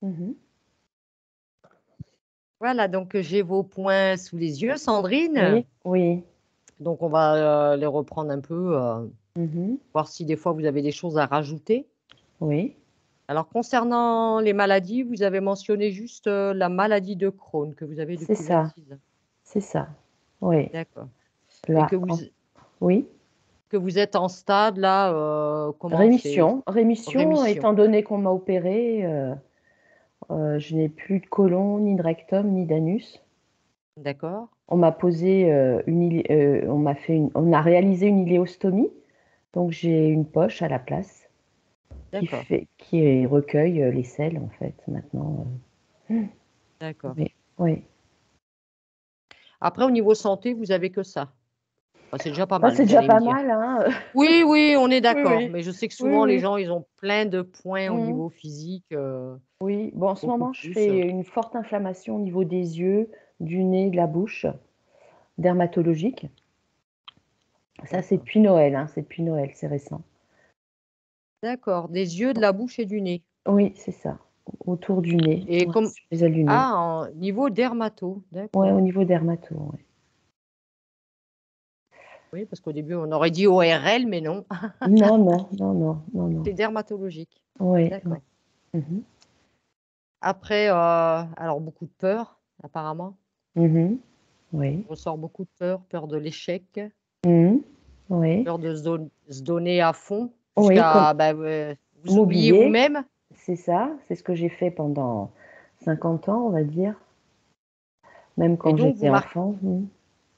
Mhm. Voilà, donc j'ai vos points sous les yeux, Sandrine. Oui, oui. Donc on va les reprendre un peu, Mhm. voir si des fois vous avez des choses à rajouter. Oui, Alors concernant les maladies, vous avez mentionné juste la maladie de Crohn que vous avez c'est depuis ça, 26 ans. c'est ça. Oui, D'accord. Et là, oui. que vous êtes en stade là, comment c'est? Rémission, rémission, Rémission. étant donné qu'on m'a opéré, je n'ai plus de côlon, ni de rectum, ni d'anus. D'accord. On m'a posé on a réalisé une iléostomie, donc j'ai une poche à la place D'accord. qui recueille les selles en fait maintenant. D'accord. Oui, oui. Après, au niveau santé, vous avez que ça. Bah, c'est déjà pas Bah, mal, c'est vous déjà allez me pas dire. mal, hein. Oui, oui, on est Oui, d'accord. oui, Mais je sais que oui, souvent, les oui. gens, ils ont plein de points au Mhm. niveau physique, Oui, bon, en ce beaucoup moment, je plus. fais une forte inflammation au niveau des yeux, du nez, de la bouche, dermatologique. Ça, c'est D'accord. depuis Noël, hein, c'est depuis Noël, c'est récent. D'accord. Des yeux, de la bouche et du nez. Oui, c'est ça, autour du nez, Et ouais, comme sur les ailes du nez. ah, en niveau dermato. Ouais, au D'accord. niveau dermato, ouais. Oui, parce qu'au début, on aurait dit ORL, mais non, Non, non, non, non, non, non. c'est dermatologique. Oui, oui. D'accord. Mhm. Après, alors beaucoup de peur, apparemment. Mhm. Oui. On ressort beaucoup de peur, peur de l'échec, Mhm. Oui. peur de se donner à fond Oui, comme jusqu'à bah, vous oublier m'oublier, vous-même. c'est ça, c'est ce que j'ai fait pendant 50 ans, on va dire, même Et quand donc, j'étais enfant. Mhm.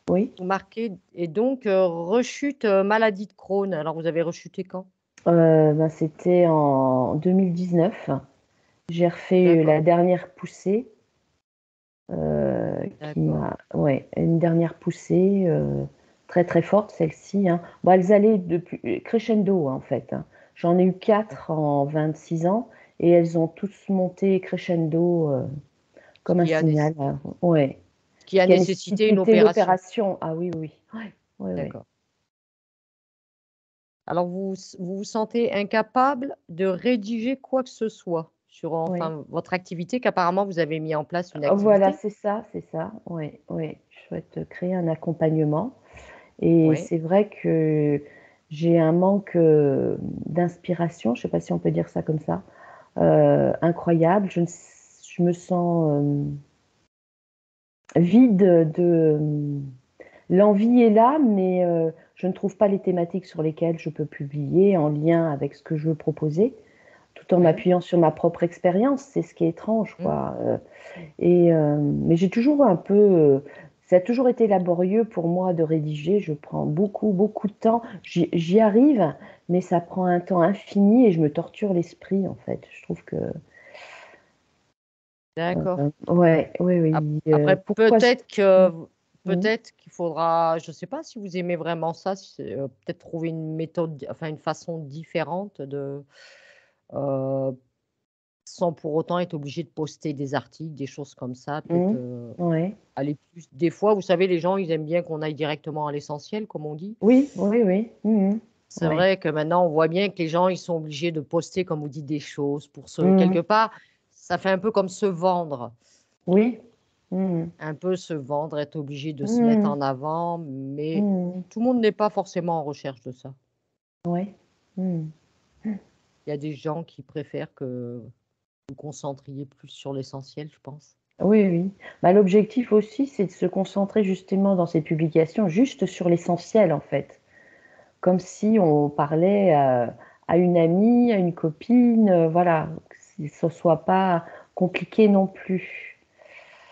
Oui. vous marquez, et donc, rechute, maladie de Crohn. Alors, vous avez rechuté quand? Ben, c'était en 2019. J'ai refait D'accord, la dernière poussée d'accord. ouais, une dernière poussée très très forte celle-ci, hein. Bon, elles allaient depuis crescendo en fait, hein. J'en ai eu quatre en 26 ans et elles ont tous monté crescendo Ce comme un qui a, signal, hein. Ouais. ce qui Ce a qui a nécessité une nécessité opération. l'opération. Ah oui, oui. Ouais, ouais, ouais. D'accord. Alors, vous vous sentez incapable de rédiger quoi que ce soit sur, Ouais. enfin, votre activité, qu'apparemment vous avez mis en place une Voilà, activité? c'est ça, c'est ça. Oui, oui. Je souhaite créer un accompagnement. Et Oui. c'est vrai que j'ai un manque d'inspiration, je ne sais pas si on peut dire ça comme ça, incroyable. Je me sens vide l'envie est là, mais je ne trouve pas les thématiques sur lesquelles je peux publier en lien avec ce que je veux proposer, tout en Oui. m'appuyant sur ma propre expérience. C'est ce qui est étrange, Mmh. quoi. Mais j'ai toujours un peu, ça a toujours été laborieux pour moi de rédiger. Je prends beaucoup, beaucoup de temps. J'y arrive, mais ça prend un temps infini et je me torture l'esprit, en fait. Je trouve que, D'accord. ouais, oui, oui. Après, Pourquoi Mhm. peut-être qu'il faudra, je ne sais pas si vous aimez vraiment ça, si c'est, peut-être trouver une méthode, enfin une façon différente de, heu, sans pour autant être obligé de poster des articles, des choses comme ça, peut-être, Mhm. Ouais. aller plus des fois, vous savez, les gens, ils aiment bien qu'on aille directement à l'essentiel, comme on dit. Oui, oui, oui. Mhm. C'est Ouais. vrai que maintenant, on voit bien que les gens, ils sont obligés de poster, comme vous dites, des choses pour se Mhm. quelque part, ça fait un peu comme se vendre. Oui. Mhm. Un peu se vendre, être obligé de se mettre Mhm. en avant, mais Mhm. tout le monde n'est pas forcément en recherche de ça. Ouais. Mhm. Il y a des gens qui préfèrent que vous concentriez plus sur l'essentiel, je pense. Oui, oui. Bah, l'objectif aussi, c'est de se concentrer justement dans ces publications juste sur l'essentiel, en fait. Comme si on parlait à une amie, à une copine, voilà, que ce soit pas compliqué non plus.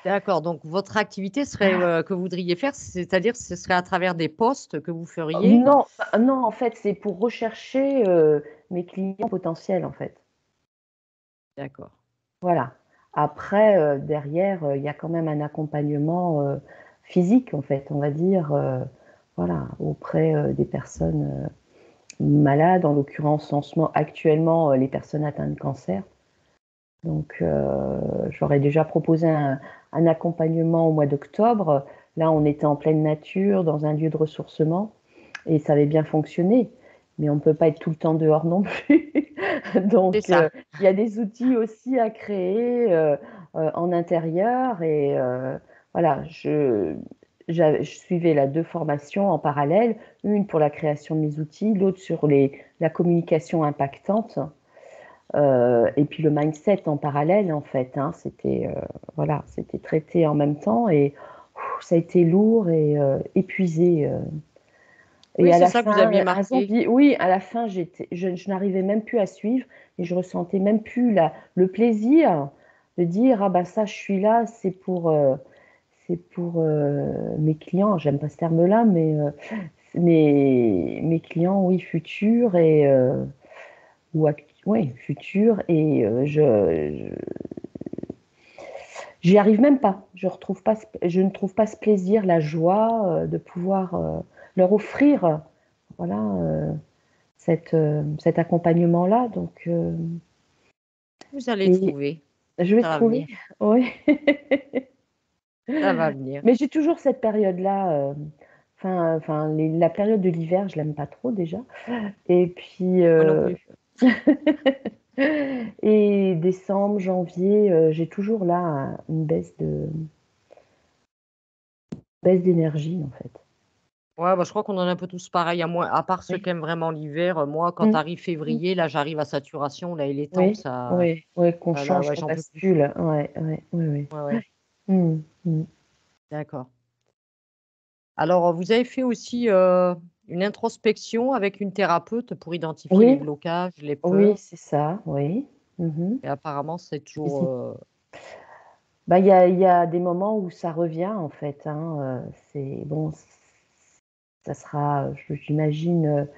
D'accord, donc votre activité serait, que vous voudriez faire, c'est-à-dire ce serait à travers des posts que vous feriez? Non, non, en fait, c'est pour rechercher mes clients potentiels, en fait. D'accord, Voilà. Après, derrière, il y a quand même un accompagnement physique, en fait, on va dire, voilà, auprès des personnes malades, en l'occurrence, en ce moment, actuellement, les personnes atteintes de cancer. Donc, j'aurais déjà proposé un accompagnement au mois d'octobre. Là, on était en pleine nature, dans un lieu de ressourcement, et ça avait bien fonctionné. mais on ne peut pas être tout le temps dehors non plus. C'est Donc, ça. il y a des outils aussi à créer en intérieur. Et voilà, je suivais là 2 formations en parallèle, une pour la création de mes outils, l'autre sur la communication impactante. Et puis le mindset en parallèle, en fait, hein, voilà, c'était traité en même temps et ça a été lourd et épuisé. Et Oui, à c'est la ça que vous fin, aviez un marqué. zombie, oui, à la fin, je n'arrivais même plus à suivre et je ressentais même plus le plaisir de dire, ah ben ça, je suis là, c'est pour mes clients. J'aime pas ce terme-là, mais mes clients, oui, futurs et oui, futurs et j'y arrive même pas. Je ne trouve pas ce plaisir, la joie de pouvoir leur offrir, voilà, cet accompagnement-là. Donc, Vous allez et trouver. je vais Ça va trouver, venir. oui. Ça va venir. Mais j'ai toujours cette période-là. La période de l'hiver, je l'aime pas trop déjà. Et puis, Moi non plus. et décembre, janvier, j'ai toujours là une baisse d'énergie en fait. Ouais, bah, je crois qu'on en est un peu tous pareils, à part ceux qui Oui. aiment vraiment l'hiver. Moi, quand Mm. arrive Mm. février, là, j'arrive à saturation. Là, il est temps que Oui, ça. oui, oui, qu'on Là, change, ouais, qu'on j'en peux plus. bascule. Ouais, ouais, oui, oui. Ouais, ouais, Mm, mm. d'accord. Alors, vous avez fait aussi une introspection avec une thérapeute pour identifier les Oui, blocages, les oui, peurs. c'est ça, oui. Mhm. Et apparemment, c'est toujours. J'hésite. Bah, il y a des moments où ça revient en fait, hein, c'est bon, ça sera, j'imagine,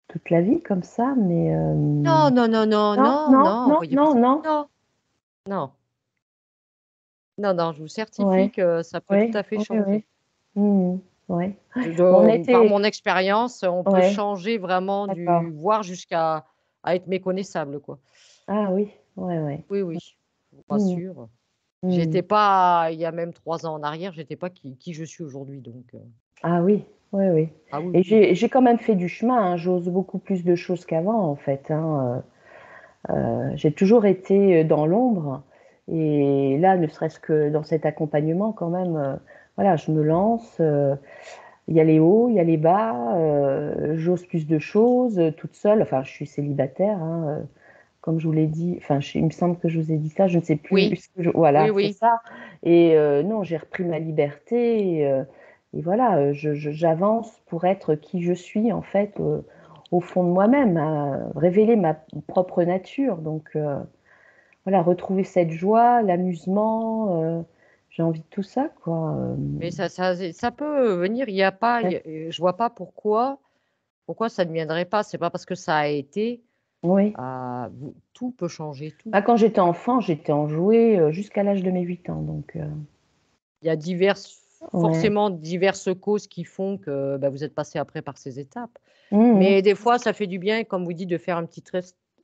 toute la vie comme ça, mais Non, non, non, non, non, non, non, non, non, voyez pas non, ça. non. Non, non, non, non, je vous certifie Ouais, que ça peut tout ouais, à fait ouais, changer. ouais. Mmh. Ouais. On Par était mon expérience, on peut ouais, changer vraiment d'accord. voire jusqu'à à être méconnaissable, quoi. Ah oui, ouais, ouais. Oui, oui, je vous Mmh. rassure. Mmh. J'étais pas il y a même 3 ans en arrière, j'étais pas qui je suis aujourd'hui, donc Ah oui, oui, oui. ah oui, Et oui. j'ai quand même fait du chemin, hein. J'ose beaucoup plus de choses qu'avant, en fait, hein. J'ai toujours été dans l'ombre. Et là, ne serait-ce que dans cet accompagnement, quand même, voilà, je me lance. Il y a les hauts, il y a les bas. J'ose plus de choses toute seule. Enfin, je suis célibataire, hein, comme je vous l'ai dit. Enfin, il me semble que je vous ai dit ça. Je ne sais plus. Oui, oui, Voilà, c'est oui. ça. Et non, j'ai repris ma liberté. Et voilà, j'avance pour être qui je suis, en fait, au fond de moi-même, révéler ma propre nature. Donc, voilà, retrouver cette joie, l'amusement. J'ai envie de tout ça, quoi. Mais ça peut venir, il y a pas il y Ouais. a je vois pas pourquoi ça ne viendrait pas. C'est pas parce que ça a été, Oui. vous tout peut changer, tout. Bah, quand j'étais enfant, j'étais enjouée jusqu'à l'âge de mes 8 ans. Donc, Il y a ouais. forcément diverses causes qui font que, bah, vous êtes passé après par ces étapes. Mhm. Mais des fois, ça fait du bien, comme vous dites, de faire une petite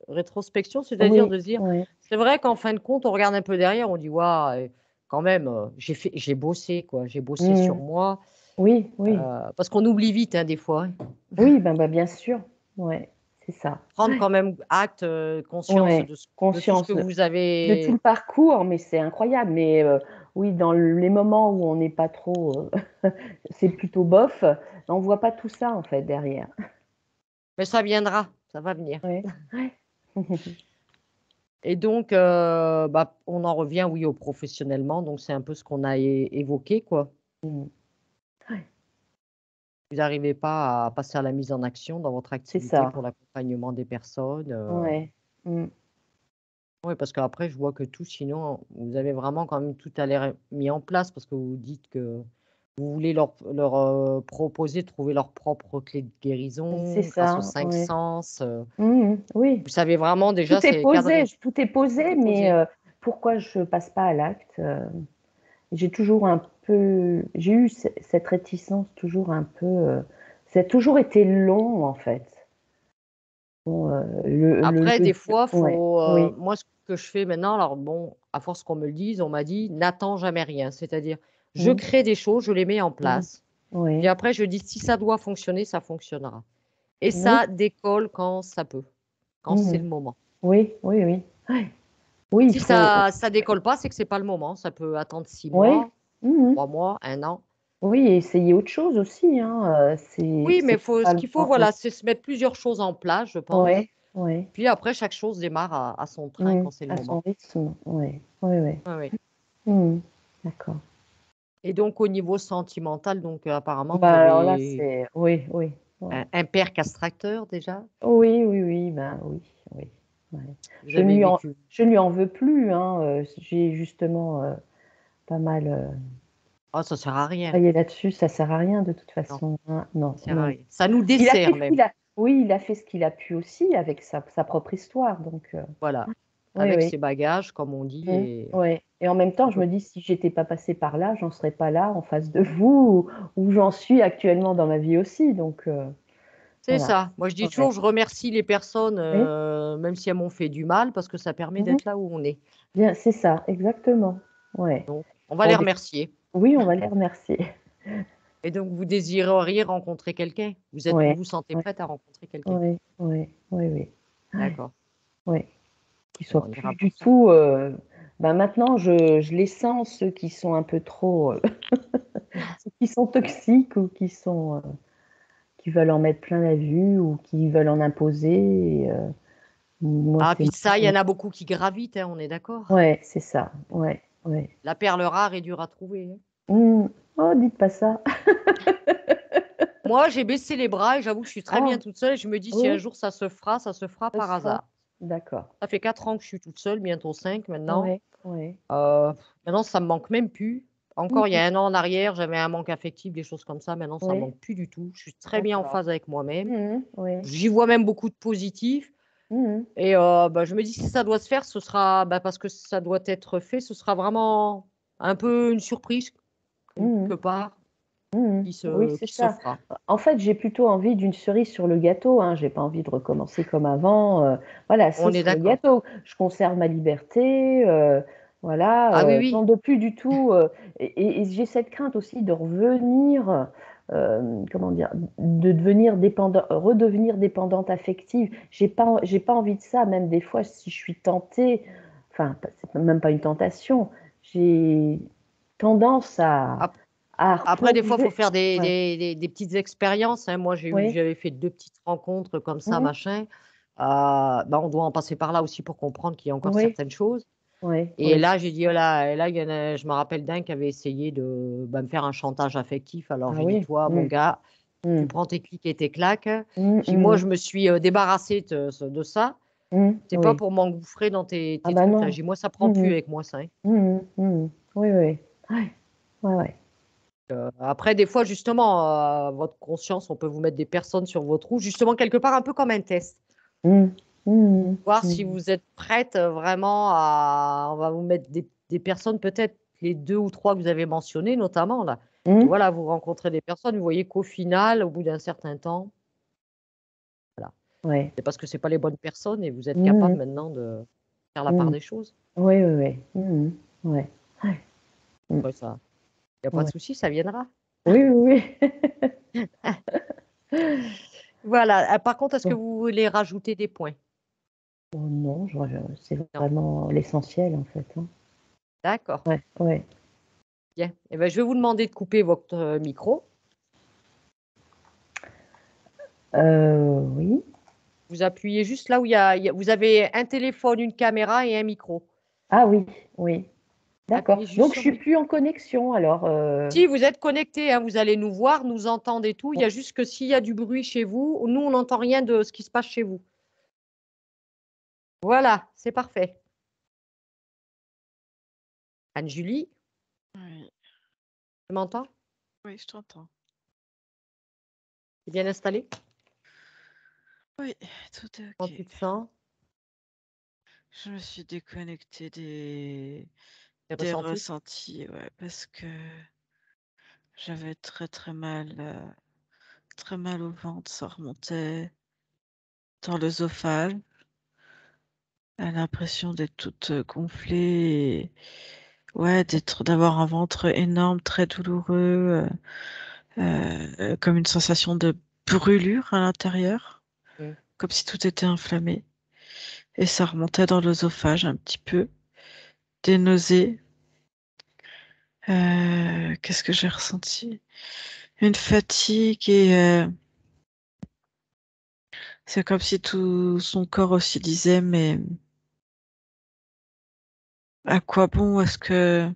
rétrospection, c'est-à-dire Oui, de se dire: oui. «C'est vrai qu'en fin de compte, on regarde un peu derrière, on dit: «Waouh, quand même, j'ai bossé quoi, j'ai bossé sur Mhm. moi», Oui, oui. parce qu'on oublie vite, hein, des fois, hein. Oui, ben, bah, bien sûr. Ouais, c'est ça. Prendre quand même acte, conscience Ouais, de tout ce que conscience vous de tout le avez. parcours, mais c'est incroyable. Mais oui, dans les moments où on n'est pas trop, c'est plutôt bof, on voit pas tout ça en fait derrière. Mais ça viendra, ça va venir. Ouais, ouais. Et donc, bah, on en revient, oui, au professionnellement, donc c'est un peu ce qu'on a évoqué, quoi. Mhm. Ouais, Vous n'arrivez pas à passer à la mise en action dans votre c'est activité ça. pour l'accompagnement des personnes, Ouais. Mm. oui, parce qu'après je vois que tout sinon, vous avez vraiment quand même tout à l'air mis en place parce que vous dites que vous voulez leur, proposer de trouver leur propre clé de C'est guérison grâce aux ça. 5 Ouais. sens, Mhm. Oui. vous savez vraiment déjà, c'est cadré, Tout est tout posé, est mais posé. pourquoi je passe pas à l'acte? J'ai eu cette réticence toujours un peu. Ça a toujours été long en fait. Bon, Après des fois, ouais, oui. moi ce que je fais maintenant, alors bon, à force qu'on me le dise, on m'a dit: «N'attends jamais rien». C'est-à-dire, je Mmh, crée des choses, je les mets en mmh, place, puis oui, après je dis: «Si ça doit fonctionner, ça fonctionnera». Et Oui. ça décolle quand ça peut, quand c'est Mhm. le moment. Oui, oui, oui. Ouais. Oui, il Si faut. ça décolle pas, c'est que c'est pas le moment. Ça peut attendre 6 Oui. mois, Mhm. 3 mois, 1 an. Oui, et essayer autre chose aussi, hein. Oui, mais C'est pas ce le qu'il faut, temps. Oui, voilà, c'est se mettre plusieurs choses en place, je pense. oui, oui. Puis après, chaque chose démarre à son train quand c'est le À son moment. rythme. Oui, oui, oui. Oui, oui. D'accord. Et donc au niveau sentimental, donc apparemment vous Bah alors là, avez c'est. Oui, oui. Ouais. un père castrateur déjà? Oui, oui, oui, ben oui, oui. Ouais. Vous avez vécu? Je ne lui en veux plus, hein. J'ai justement pas mal Oh, ça sert à rien. travaillé là-dessus. Ça sert à rien de toute Non, façon, hein. Non, ça sert à non. rien. Ça nous Il a fait dessert ce même. qu'il a. Oui, il a fait ce qu'il a pu aussi avec sa propre histoire. Donc, Voilà. oui, Avec oui. ses bagages, comme on dit, et Ouais. Et en même on temps, je peut me dis, si j'étais pas passée par là, j'en serais pas là en face de vous, où j'en suis actuellement dans ma vie aussi. Donc, c'est voilà. ça. Moi, je dis Ouais. toujours, je remercie les personnes, Oui. même si elles m'ont fait du mal, parce que ça permet Mhm. d'être là où on est. Bien, c'est ça, exactement. Ouais. Donc, on va les Bon, remercier. oui, on va les remercier. Et donc, vous désireriez rencontrer quelqu'un? Vous Ouais. vous sentez Ouais. prête à rencontrer quelqu'un? Oui, oui, oui, oui. Ouais. D'accord. Ouais. Qui Bon, soient on ira plus pour du ça. tout. Ben maintenant, je les sens, ceux qui sont un peu trop, ceux qui sont toxiques ou qui veulent en mettre plein la vue ou qui veulent en imposer. Moi, Ah, c'est puis ça, il y en a beaucoup qui gravitent, hein, on est d'accord? ouais, c'est ça. Ouais, ouais. La perle rare est dure à trouver, hein. Oh, dites pas ça. Moi, j'ai baissé les bras et j'avoue que je suis très bien Ah, toute seule. Je me dis, si un oui, jour ça se fera ça par sera. hasard. D'accord. Ça fait 4 ans que je suis toute seule, bientôt 5 maintenant. Ouais, ouais. Heu, Maintenant, ça me manque même plus. Encore il y Mhm. a 1 an en arrière, j'avais un manque affectif, des choses comme ça. Maintenant, ça me Ouais, manque plus du tout. Je suis très bien en d'accord. phase avec moi-même. Ouais. J'y vois même beaucoup de positif Mhm. et bah, je me dis: «Si ça doit se faire, ce sera, bah, parce que ça doit être fait, ce sera vraiment un peu une surprise quelque Mhm. part Oui, c'est qui se ça. fera». En fait, j'ai plutôt envie d'une cerise sur le gâteau, hein. J'ai pas envie de recommencer comme avant. Voilà, On cerise est sur le d'accord. gâteau. Je conserve ma liberté. Ah oui, Voilà, oui. non, de plus du tout. Et j'ai cette crainte aussi de revenir, comment dire, de devenir dépendant, redevenir dépendante affective. J'ai pas envie de ça. Même des fois, si je suis tentée, enfin, c'est même pas une tentation. J'ai tendance Ap à Après des fois, il faut replonger. faire Ouais. des petites expériences, hein. Moi, Oui. j'avais fait 2 petites rencontres comme ça, Mmh. machin. Bah, on doit en passer par là aussi pour comprendre qu'il y a encore Oui, certaines choses. oui, Et oui. là, j'ai dit: «Oh là», et là, il y en a, je me rappelle d'un qui avait essayé de, bah, me faire un chantage affectif. Alors Ah j'ai dit: oui. «Toi, mon Mmh. gars, tu Mmh. prends tes clics et tes claques». Mmh, Puis moi, mmh. je me suis, débarrassée de ça. C'est pas Oui. pour m'engouffrer dans Ah tes bah trucs là. non. J'ai dit: «Moi, ça prend plus Mmh mh. avec moi ça, hein». Oui, oui. Ouais. Ouais, ouais. Après des fois justement, votre conscience, on peut vous mettre des personnes sur votre route, justement quelque part un peu comme un test. Mmh. Mmh. Voir si Mmh. vous êtes prête, vraiment à, on va vous mettre des personnes, peut-être les 2 ou 3 que vous avez mentionnées notamment là. Et Mmh. voilà, vous rencontrez des personnes, vous voyez qu'au final, au bout d'un certain temps, voilà, Ouais. c'est parce que c'est pas les bonnes personnes et vous êtes capable Mmh. maintenant de faire la part Mmh. des choses. Oui, oui, oui. Ouais. Ouais. Mmh. Après ça, il y a pas de Ouais. souci, ça viendra. Oui, oui, oui. Voilà, par contre, est-ce que Bon. vous voulez rajouter des points? Oh non, c'est Non, vraiment l'essentiel en fait, hein. d'accord, Ouais, ouais. bien. Et ben, je vais vous demander de couper votre, micro. Oui. Vous appuyez juste là où vous avez un téléphone, une caméra et un micro. Ah oui, oui. D'accord. Appuyez juste Donc je sur suis mi plus en connexion alors, Si vous êtes connecté, hein, vous allez nous voir, nous entendre et tout. Il y a juste que s'il y a du bruit chez vous, nous, on n'entend rien de ce qui se passe chez vous. Voilà, c'est parfait. Anne-Julie, Oui, tu m'entends? oui, je t'entends. Tu es bien installée? Oui, tout est Comment OK. tu te sens? Je me suis déconnectée Tes des ressentis? ressentis, ouais, parce que j'avais très mal au ventre, ça remontait dans l'œsophage. L'impression d'être toute gonflée, et ouais, d'avoir un ventre énorme, très douloureux, comme une sensation de brûlure à l'intérieur, Mm. comme si tout était inflammé. Et ça remontait dans l'œsophage un petit peu. Des nausées. Qu'est-ce que j'ai ressenti? Une fatigue et c'est comme si tout son corps aussi disait, mais à quoi bon? Est-ce que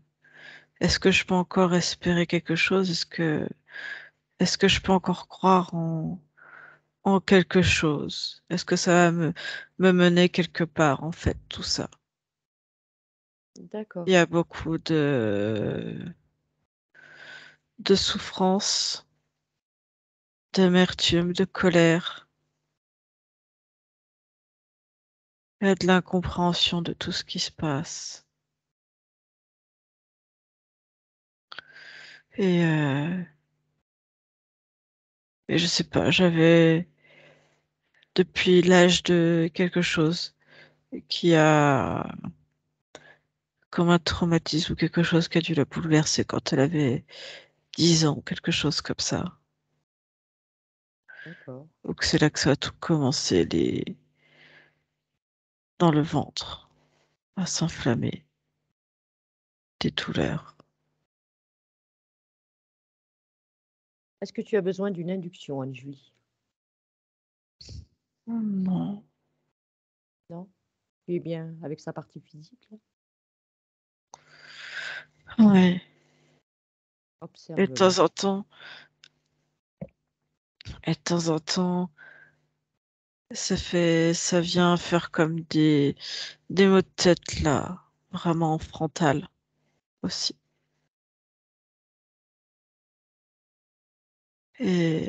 je peux encore espérer quelque chose? Est-ce que je peux encore croire en quelque chose? Est-ce que ça va me mener quelque part, en fait, tout ça? D'accord. Il y a beaucoup de souffrance, d'amertume, de colère, et de l'incompréhension de tout ce qui se passe. Et, euh, et je sais pas, j'avais depuis l'âge de quelque chose qui a comme un traumatisme ou quelque chose qui a dû la bouleverser quand elle avait 10 ans, quelque chose comme ça. D'accord. Donc c'est là que ça a tout commencé, dans le ventre, à s'inflammer, des douleurs. Est-ce que tu as besoin d'une induction, Anne-Julie? Oh non. Non? Tu es bien avec sa partie physique, là? Ouais. Et de Observe-la. temps en temps, et de temps en temps, ça vient faire comme des maux de tête là, vraiment en frontal aussi. Et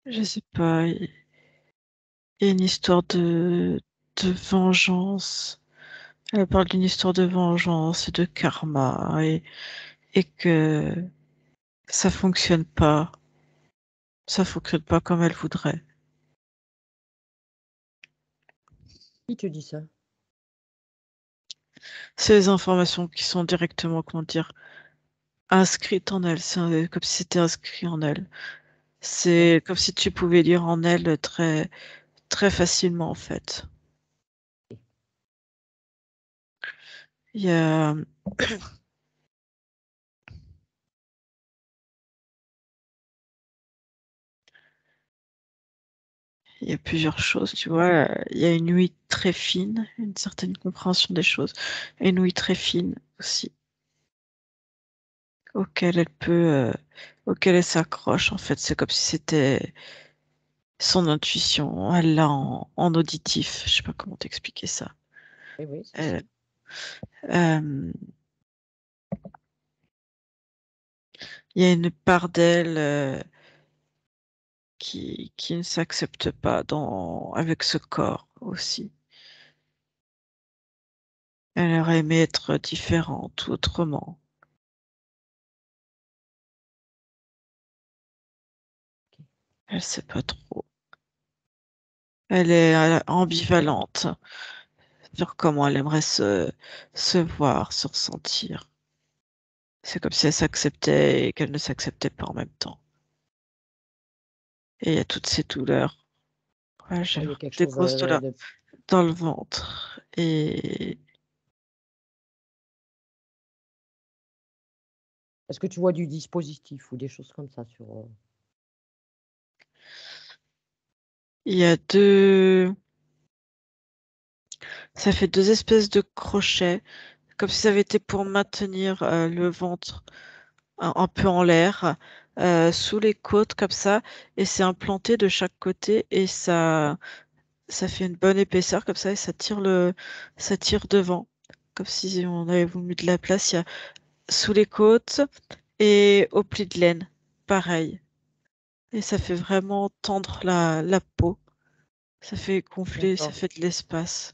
je sais pas, il y a une histoire de vengeance. Elle parle d'une histoire de vengeance et de karma et que ça fonctionne pas. Ça fonctionne pas comme elle voudrait. Qui te dit ça? C'est les informations qui sont directement, comment dire, inscrites en elle. Comme si c'était inscrit en elle. D'accord. C'est comme si tu pouvais lire en elle très, très facilement, en fait. Il y a, il y a plusieurs choses, tu vois. Il y a une ouïe très fine, une certaine compréhension des choses, et une ouïe très fine aussi, auquel elle peut, auquel elle s'accroche, en fait. C'est comme si c'était son intuition. Elle l'a en auditif. Je sais pas comment t'expliquer ça. Oui, oui, si, Elle- si. euh, il y a une part d'elle qui ne s'accepte pas avec ce corps aussi. Elle aurait aimé être différente ou autrement. Ok. Elle sait pas trop. Elle est ambivalente sur comment elle aimerait se voir, se ressentir. C'est comme si elle s'acceptait et qu'elle ne s'acceptait pas en même temps. Et il y a toutes ces douleurs. Ouais, j'ai Ouais, il y a quelque des chose grosses douleurs de. dans le ventre. Et Est-ce que tu vois du dispositif ou des choses comme ça sur. il y a ça fait deux espèces de crochets, comme si ça avait été pour maintenir le ventre un peu en l'air, sous les côtes comme ça, et c'est implanté de chaque côté et ça fait une bonne épaisseur comme ça et ça tire devant, comme si on avait voulu de la place. Il y a sous les côtes et au pli de laine, pareil. Et ça fait vraiment tendre la peau. Ça fait gonfler, ça D'accord. fait de l'espace.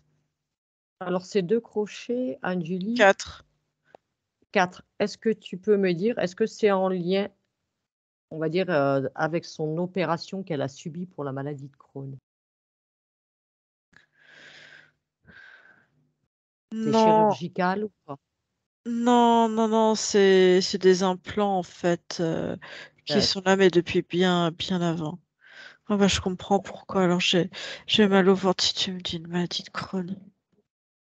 Alors, ces 2 crochets, Anne-Julie, 4. 4. Est-ce que tu peux me dire, est-ce que c'est en lien, on va dire, avec son opération qu'elle a subie pour la maladie de Crohn? C'est Non, chirurgical ou pas? Non, non, non, c'est des implants en fait qui sont D'accord. là, mais depuis bien, bien avant. Ah bah, je comprends pourquoi. Alors j'ai mal au ventre si tu me dis une maladie de Crohn.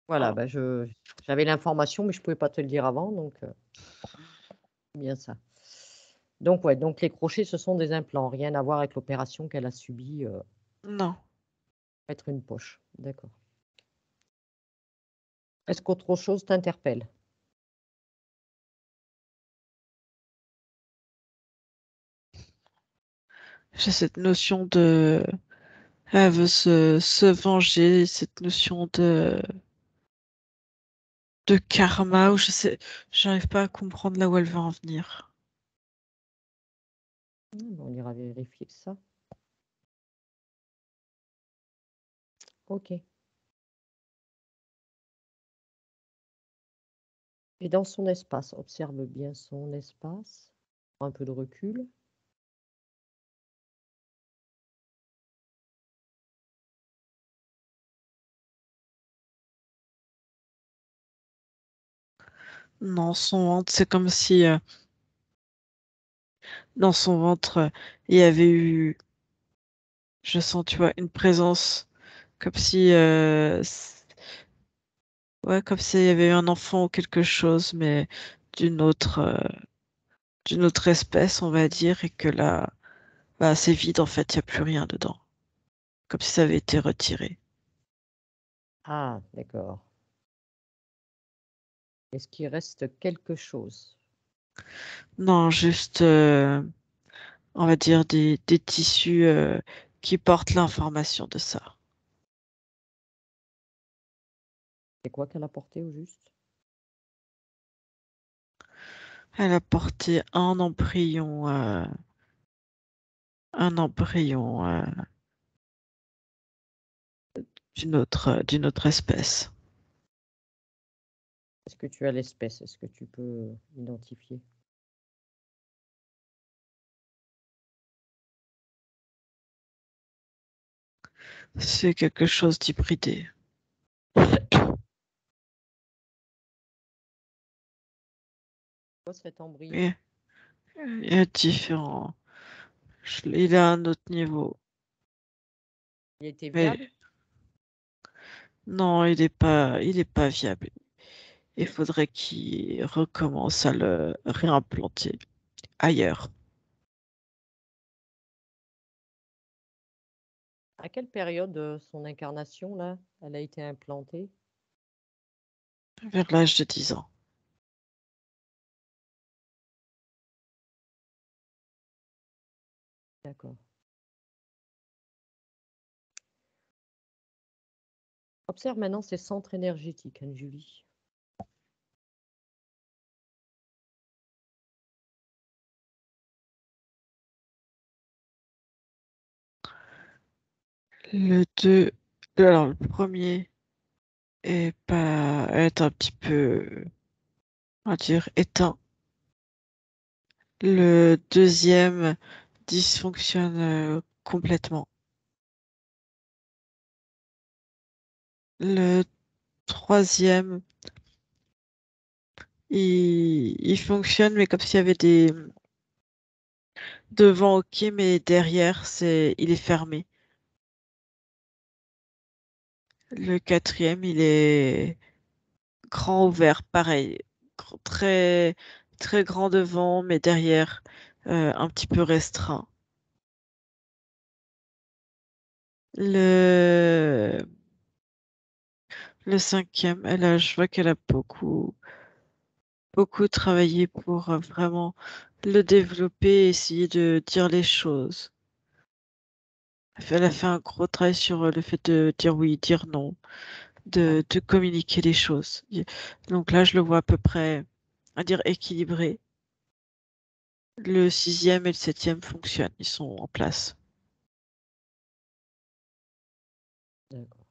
Voilà, Oh, bah, j'avais l'information, mais je pouvais pas te le dire avant, donc c'est bien ça. Donc ouais, donc les crochets, ce sont des implants, rien à voir avec l'opération qu'elle a subie, non. mettre une poche. D'accord. Est-ce qu'autre chose t'interpelle? J'ai cette notion de elle veut se venger, cette notion de karma ou je sais, j'arrive pas à comprendre là où elle veut en venir. On ira vérifier ça. OK. Et dans son espace, observe bien son espace. Prends un peu de recul. Non, son ventre, c'est comme si dans son ventre, il y avait eu, je sens, tu vois, une présence, comme si, ouais, comme s'il y avait eu un enfant ou quelque chose, mais d'une autre, euh, d'une autre espèce, on va dire, et que là, bah, c'est vide en fait, il n'y a plus rien dedans, comme si ça avait été retiré. Ah, d'accord. Est-ce qu'il reste quelque chose? Non, juste, on va dire des tissus qui portent l'information de ça. C'est quoi qu'elle a porté au juste? Elle a porté un embryon d'une autre espèce. Est-ce que tu as l'espèce? Est-ce que tu peux identifier? C'est quelque chose d'hybridé. Quoi cet embryon? Et, il est différent. Il est à un autre niveau. Il était Mais viable? non, il est pas viable. Il faudrait qu'il recommence à le réimplanter ailleurs. À quelle période de son incarnation, là, elle a été implantée? Vers l'âge de 10 ans. D'accord. Observe maintenant ses centres énergétiques, Anne-Julie. Le 2, alors le premier est un petit peu, on va dire, éteint. Le deuxième dysfonctionne complètement. Le troisième, il fonctionne, mais comme s'il y avait des devant, ok, mais derrière, il est fermé. Le quatrième, il est grand ouvert, pareil, très très grand devant, mais derrière, un petit peu restreint. Le le cinquième, je vois qu'elle a beaucoup travaillé pour vraiment le développer, essayer de dire les choses. Elle a fait un gros travail sur le fait de dire oui, dire non, Ah, de communiquer les choses. Donc là, je le vois à peu près, à dire équilibré. Le sixième et le septième fonctionnent, ils sont en place. d'accord.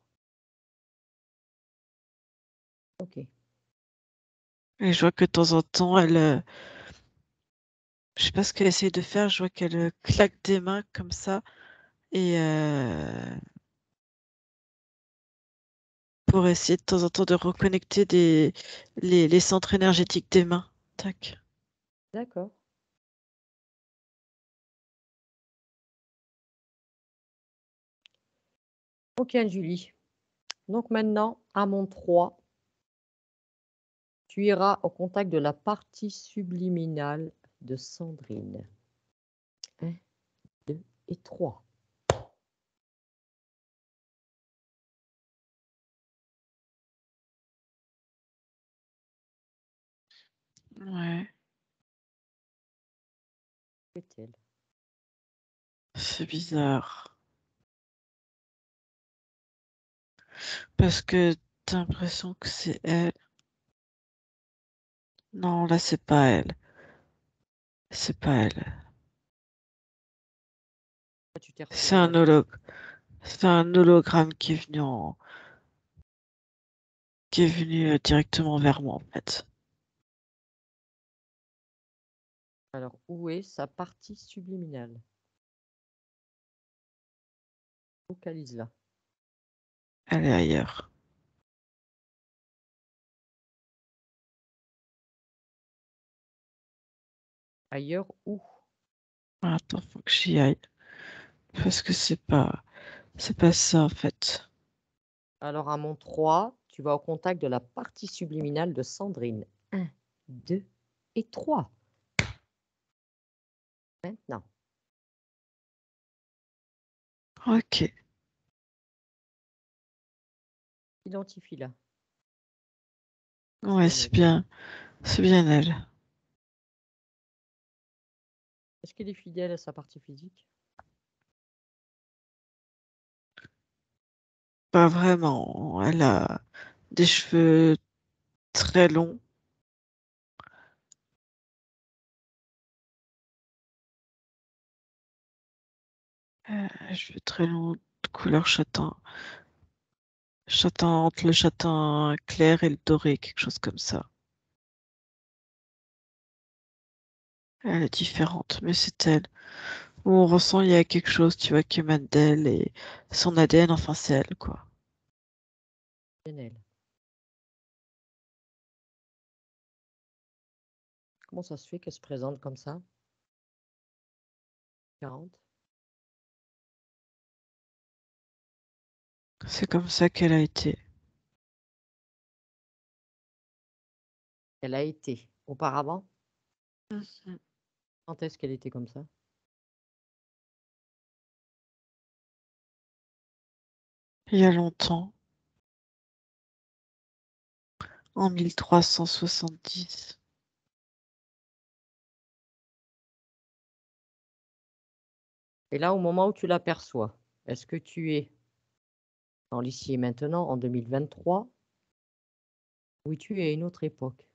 OK. Et je vois que de temps en temps, je sais pas ce qu'elle essaie de faire, je vois qu'elle claque des mains comme ça et pour essayer de temps en temps de reconnecter les centres énergétiques des mains. Tac. D'accord. Ok, Julie. Donc maintenant, à mon 3, tu iras au contact de la partie subliminale de Sandrine. 1, 2 et 3. Ouais, Fait-elle? c'est bizarre. Parce que t'as l'impression que c'est elle. Non, là, c'est pas elle. C'est pas elle. Tu t'es C'est retrouvée un avec. c'est un hologramme qui est venu directement vers moi, en fait. Alors, où est sa partie subliminale? Localise-la. Elle est ailleurs. Ailleurs où? Attends, faut que j'y aille. Parce que c'est pas ça, en fait. Alors, à mon 3, tu vas au contact de la partie subliminale de Sandrine. 1, 2 et 3. Maintenant, Ok. identifie-la. Ouais, Bien elle. c'est bien elle. Est-ce qu'elle est fidèle à sa partie physique? Pas vraiment. Elle a des cheveux très longs. Cheveux très longs, de couleur châtain. Châtain entre le châtain clair et le doré, quelque chose comme ça. Elle est différente, mais c'est elle. Où on ressent il y a quelque chose, tu vois, qui émane d'elle et son ADN, enfin c'est elle, quoi. Bien elle. Comment ça se fait qu'elle se présente comme ça? 40. C'est comme ça qu'elle a été. Elle a été auparavant. Mhm. Quand est-ce qu'elle était comme ça? Il y a longtemps, en 1370. Et là, au moment où tu l'aperçois, est-ce que tu es dans l'ici et maintenant, en 2023, ou tu es à une autre époque?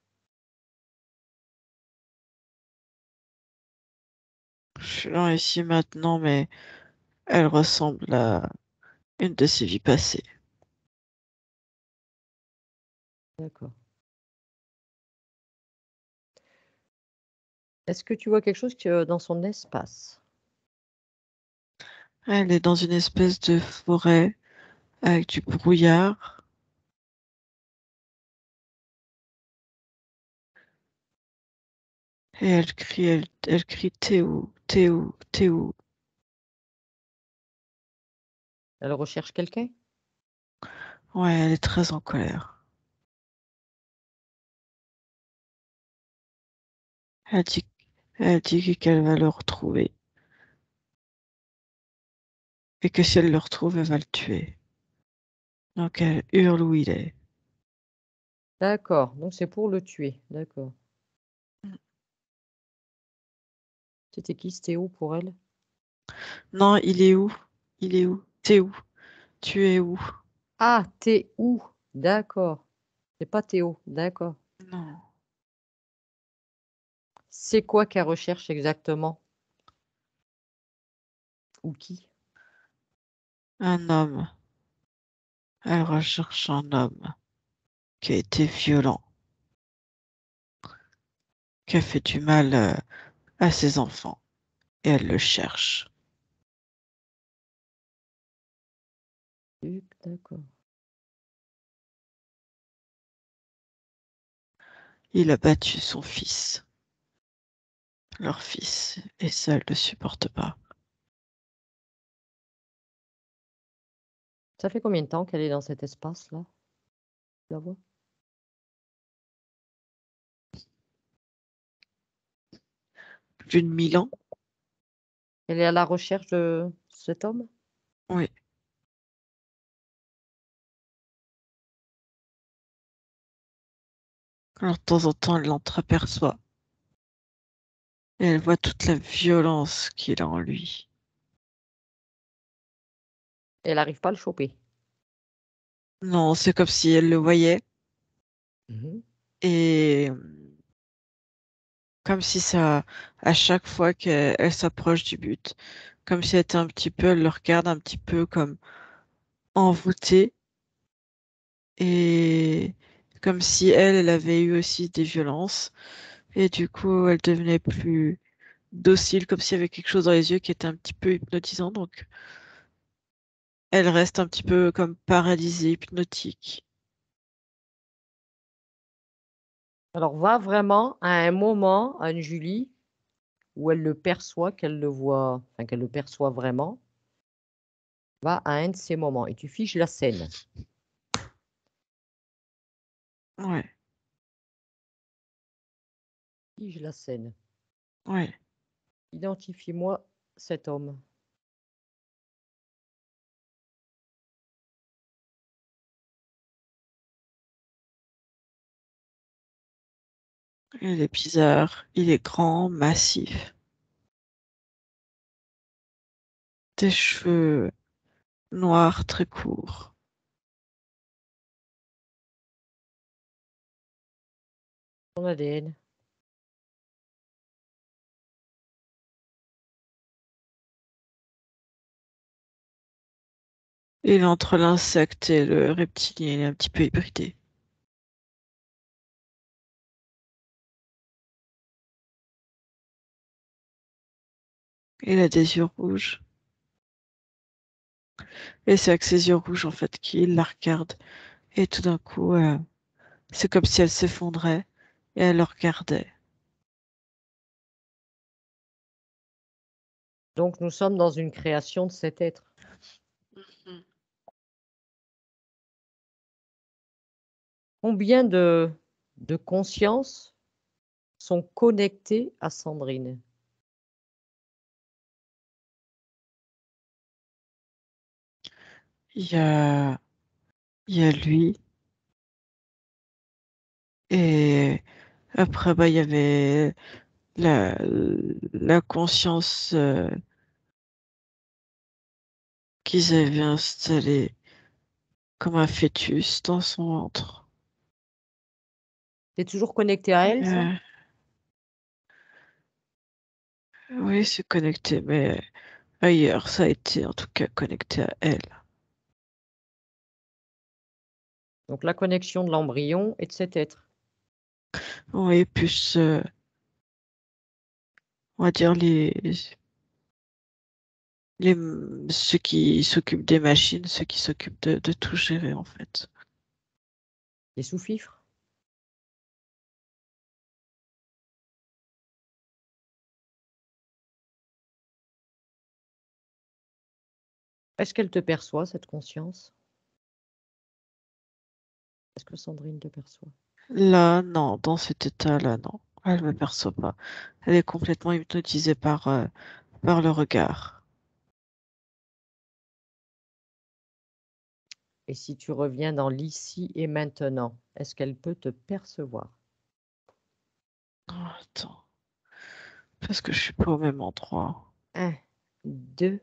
Je suis là ici maintenant, mais elle ressemble à une de ses vies passées. D'accord. Est-ce que tu vois quelque chose dans son espace? Elle est dans une espèce de forêt avec du brouillard. Et elle crie Théo, Théo, Théo. Elle recherche quelqu'un? Ouais, elle est très en colère. Elle dit, elle dit qu'elle va le retrouver. Et que si elle le retrouve, elle va le tuer. Donc elle hurle où il est. D'accord, donc c'est pour le tuer. D'accord. C'était qui, c'était où pour elle? Non, il est où? Il est où? T'es où? Tu es où? Ah, t'es où? D'accord. C'est pas Théo, d'accord. Non. C'est quoi qu'elle recherche exactement? Ou qui? Un homme. Elle recherche un homme qui a été violent, qui a fait du mal à ses enfants. Et elle le cherche. D'accord. Il a battu son fils, leur fils, et ça, elle ne le supporte pas. Ça fait combien de temps qu'elle est dans cet espace-là? Tu la vois? Plus de 1000 ans? Elle est à la recherche de cet homme? Oui. Alors, de temps en temps, elle l'entreaperçoit. Et elle voit toute la violence qu'il a en lui. Elle arrive pas à le choper. Non, c'est comme si elle le voyait Mmh. et comme si ça, à chaque fois qu'elle s'approche du but, comme si elle était un petit peu, elle le regarde un petit peu comme envoûtée et comme si elle avait eu aussi des violences et du coup, elle devenait plus docile, comme s'il y avait quelque chose dans les yeux qui était un petit peu hypnotisant. Donc, elle reste un petit peu comme paralysée, hypnotique. Alors va vraiment à un moment, Anne-Julie, où elle le perçoit, qu'elle le voit, enfin qu'elle le perçoit vraiment. Va à un de ces moments et tu figes la scène. Ouais, Fige la scène. ouais. Identifie-moi cet homme. Il est bizarre, il est grand, massif, des cheveux noirs très courts. Son ADN. Il est entre l'insecte et le reptilien, il est un petit peu hybridé. Il a des yeux rouges. Et c'est avec ses yeux rouges, en fait, qu'il la regarde. Et tout d'un coup, c'est comme si elle s'effondrait et elle le regardait. Donc nous sommes dans une création de cet être. Mm. Combien de consciences sont connectées à Sandrine? Il y a, il y a lui. Et après, bah, il y avait la, la conscience qu'ils avaient installée comme un fœtus dans son ventre. Tu toujours connecté à elle, ça? Euh, oui, c'est connecté, mais ailleurs, ça a été en tout cas connecté à elle. Donc la connexion de l'embryon et de cet être. Oui, plus, on va dire les, ceux qui s'occupent des machines, ceux qui s'occupent de tout gérer, en fait. Les sous-fifres? Est-ce qu'elle te perçoit, cette conscience? Est-ce que Sandrine te perçoit? Là, non, dans cet état-là, non. Elle me perçoit pas. Elle est complètement hypnotisée par le regard. Et si tu reviens dans l'ici et maintenant, est-ce qu'elle peut te percevoir? Oh, attends, parce que je suis pas au même endroit. 1, 2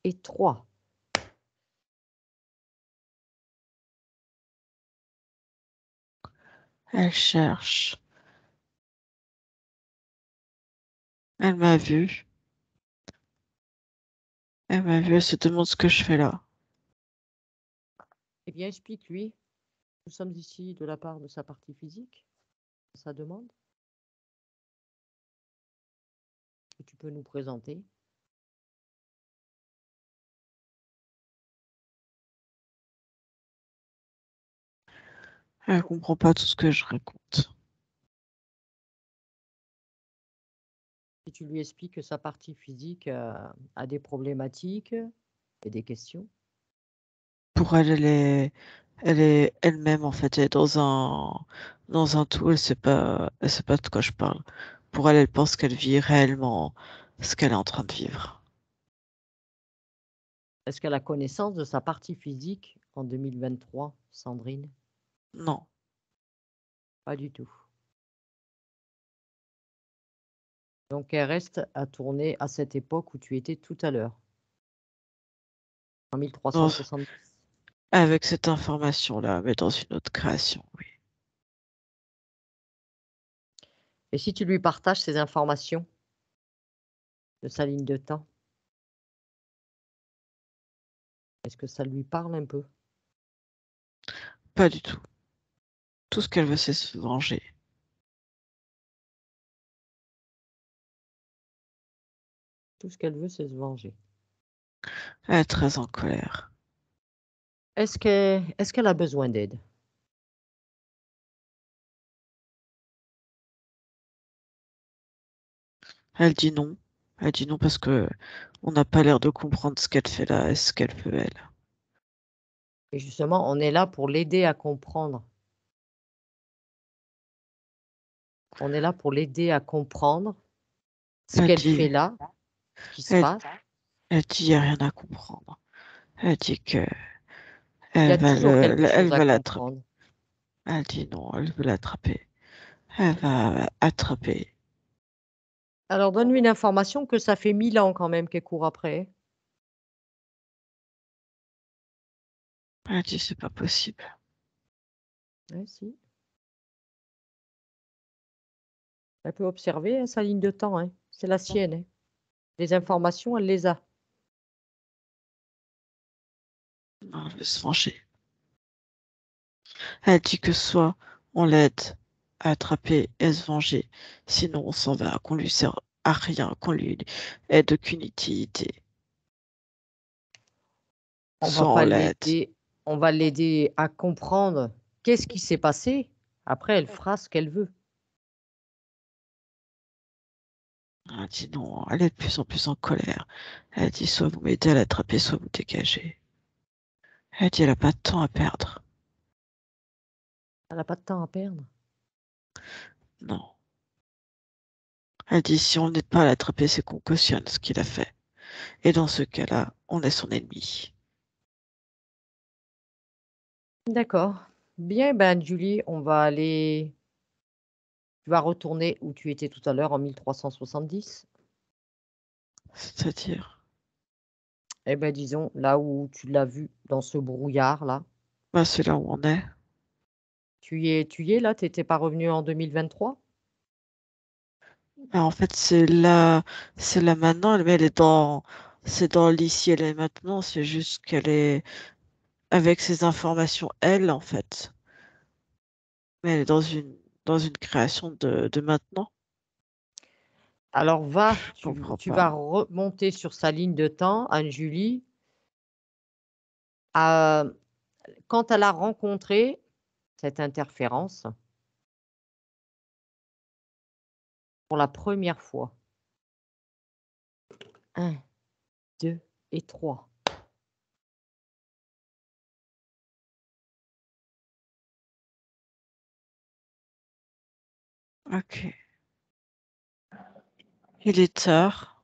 et 3. Elle cherche. Elle m'a vue. Elle m'a vue, elle se demande ce que je fais là. Eh bien, explique-lui. Nous sommes ici de la part de sa partie physique, sa demande, que tu peux nous présenter. Elle comprend pas tout ce que je raconte. Si tu lui expliques que sa partie physique a des problématiques et des questions. Pour elle, elle est elle-même en fait. Elle est dans un tout. Elle sait pas de quoi je parle. Pour elle, elle pense qu'elle vit réellement ce qu'elle est en train de vivre. Est-ce qu'elle a connaissance de sa partie physique en 2023, Sandrine? Non, Pas du tout. Donc elle reste à tourner à cette époque où tu étais tout à l'heure, en dans- 1370. avec cette information-là, mais dans une autre création, oui. Et si tu lui partages ces informations de sa ligne de temps, est-ce que ça lui parle un peu? Pas du tout. Tout ce qu'elle veut, c'est se venger. Tout ce qu'elle veut, c'est se venger. Elle est très en colère. Est-ce qu'elle a besoin d'aide? Elle dit non. Elle dit non parce que on n'a pas l'air de comprendre ce qu'elle fait là et ce qu'elle veut, elle. Et justement, on est là pour l'aider à comprendre. On est là pour l'aider à comprendre ce Elle qu'elle fait dit, là, ce qui se elle, passe. elle dit, y a rien à comprendre. Elle dit que Il y elle a va toujours quelque elle chose à va l'attraper. comprendre. Elle dit non, elle veut l'attraper. Elle va attraper. Alors donne-lui une information que ça fait 1000 ans quand même qu'elle court après. Elle dit c'est pas possible. Ouais, si. Elle peut observer, hein, sa ligne de temps, hein. C'est la sienne, hein. Les informations, elle les a. Non, elle veut se venger. Elle dit que soit on l'aide à attraper et se venger, sinon on s'en va, qu'on lui sert à rien, qu'on lui aide aucune utilité. On va Soit on pas l'aide. l'aider, on va l'aider à comprendre qu'est-ce qui s'est passé. Après, elle fera ce qu'elle veut. Elle dit non, elle est de plus en plus en colère. Elle dit soit vous m'aidez à l'attraper, soit vous dégagez. Elle dit elle a pas de temps à perdre. Elle a pas de temps à perdre. Non. Elle dit si on n'aide pas à l'attraper, c'est qu'on cautionne ce qu'il a fait. Et dans ce cas-là, on est son ennemi. D'accord. Bien, ben Julie, on va aller tu vas retourner où tu étais tout à l'heure en 1370. C'est-à-dire, Eh ben, disons, là où tu l'as vu dans ce brouillard-là. bah c'est là où on est. Tu y es là? Tu étais pas revenu en 2023? Bah, en fait, c'est là maintenant, mais c'est dans l'ici et là et maintenant. C'est juste qu'elle est avec ses informations, elle, en fait. Mais elle est dans une création de maintenant. Alors va, Je comprends tu vas pas. remonter sur sa ligne de temps, Anne-Julie, à quand elle a rencontré cette interférence pour la première fois. 1, 2 et 3. Ok. Il est tard.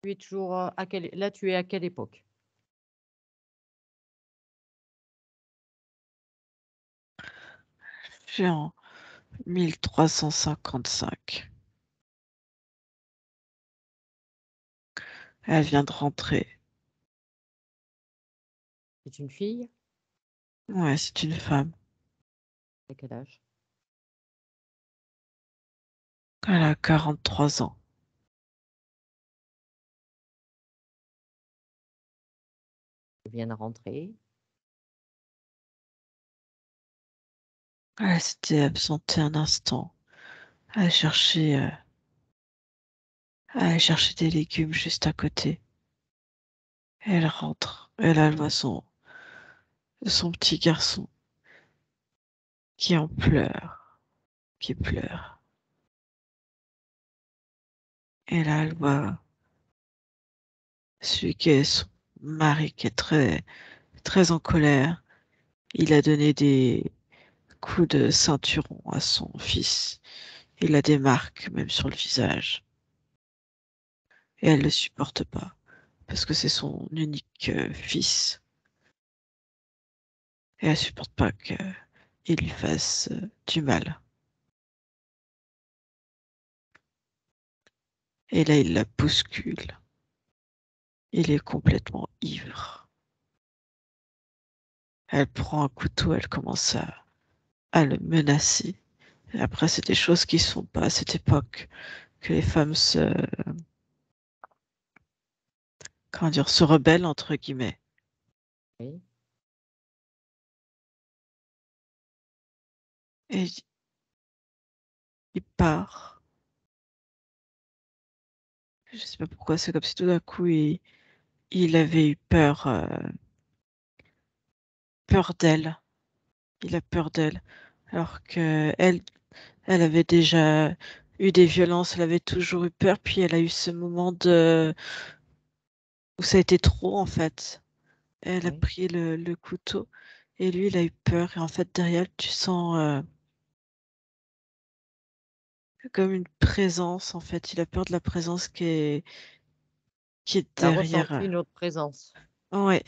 Tu es toujours, là, tu es à quelle époque? Je suis en 1355. Elle vient de rentrer. C'est une fille? Ouais, c'est une femme. À quel âge? Elle a 43 ans. Elle vient de rentrer. Elle s'était absentée un instant. Elle cherchait, euh, elle cherchait des légumes juste à côté. Elle rentre. Elle voit son petit garçon qui en pleure, qui pleure. Et là, elle voit celui qui est son mari qui est très, très en colère. Il a donné des coups de ceinturon à son fils. Il a des marques même sur le visage. Et elle le supporte pas parce que c'est son unique fils. Et elle supporte pas qu'il lui fasse du mal. Et là, il la bouscule. Il est complètement ivre. Elle prend un couteau, elle commence à le menacer. Et après, c'est des choses qui sont pas à cette époque que les femmes comment dire, se rebellent entre guillemets. Oui. Et il part. Je sais pas pourquoi, c'est comme si tout d'un coup il avait eu peur d'elle. Il a peur d'elle. Alors que elle avait déjà eu des violences, elle avait toujours eu peur, puis elle a eu ce moment où ça a été trop en fait. Elle a Oui. pris le couteau et lui il a eu peur et en fait derrière tu sens comme une présence en fait. Il a peur de la présence qui est Elle a derrière. ressenti une autre présence. Ouais.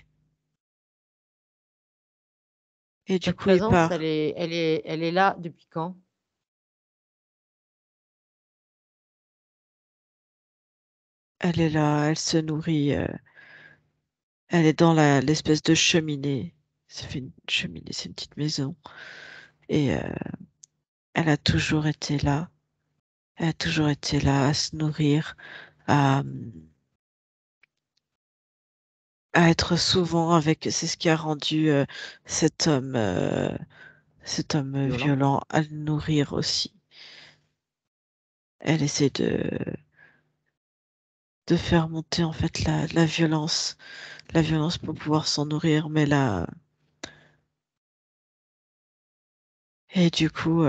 Et du Cette coup il présence, part. elle est là depuis quand? Elle est là, elle se nourrit. Elle est dans l'espèce de cheminée. Ça fait une cheminée, c'est une petite maison. Et elle a toujours été là. Elle a toujours été là à se nourrir, à, à être souvent avec. C'est ce qui a rendu cet homme, euh, cet homme Violent. violent à le nourrir aussi. Elle essaie de faire monter en fait la violence pour pouvoir s'en nourrir, mais là, et du coup,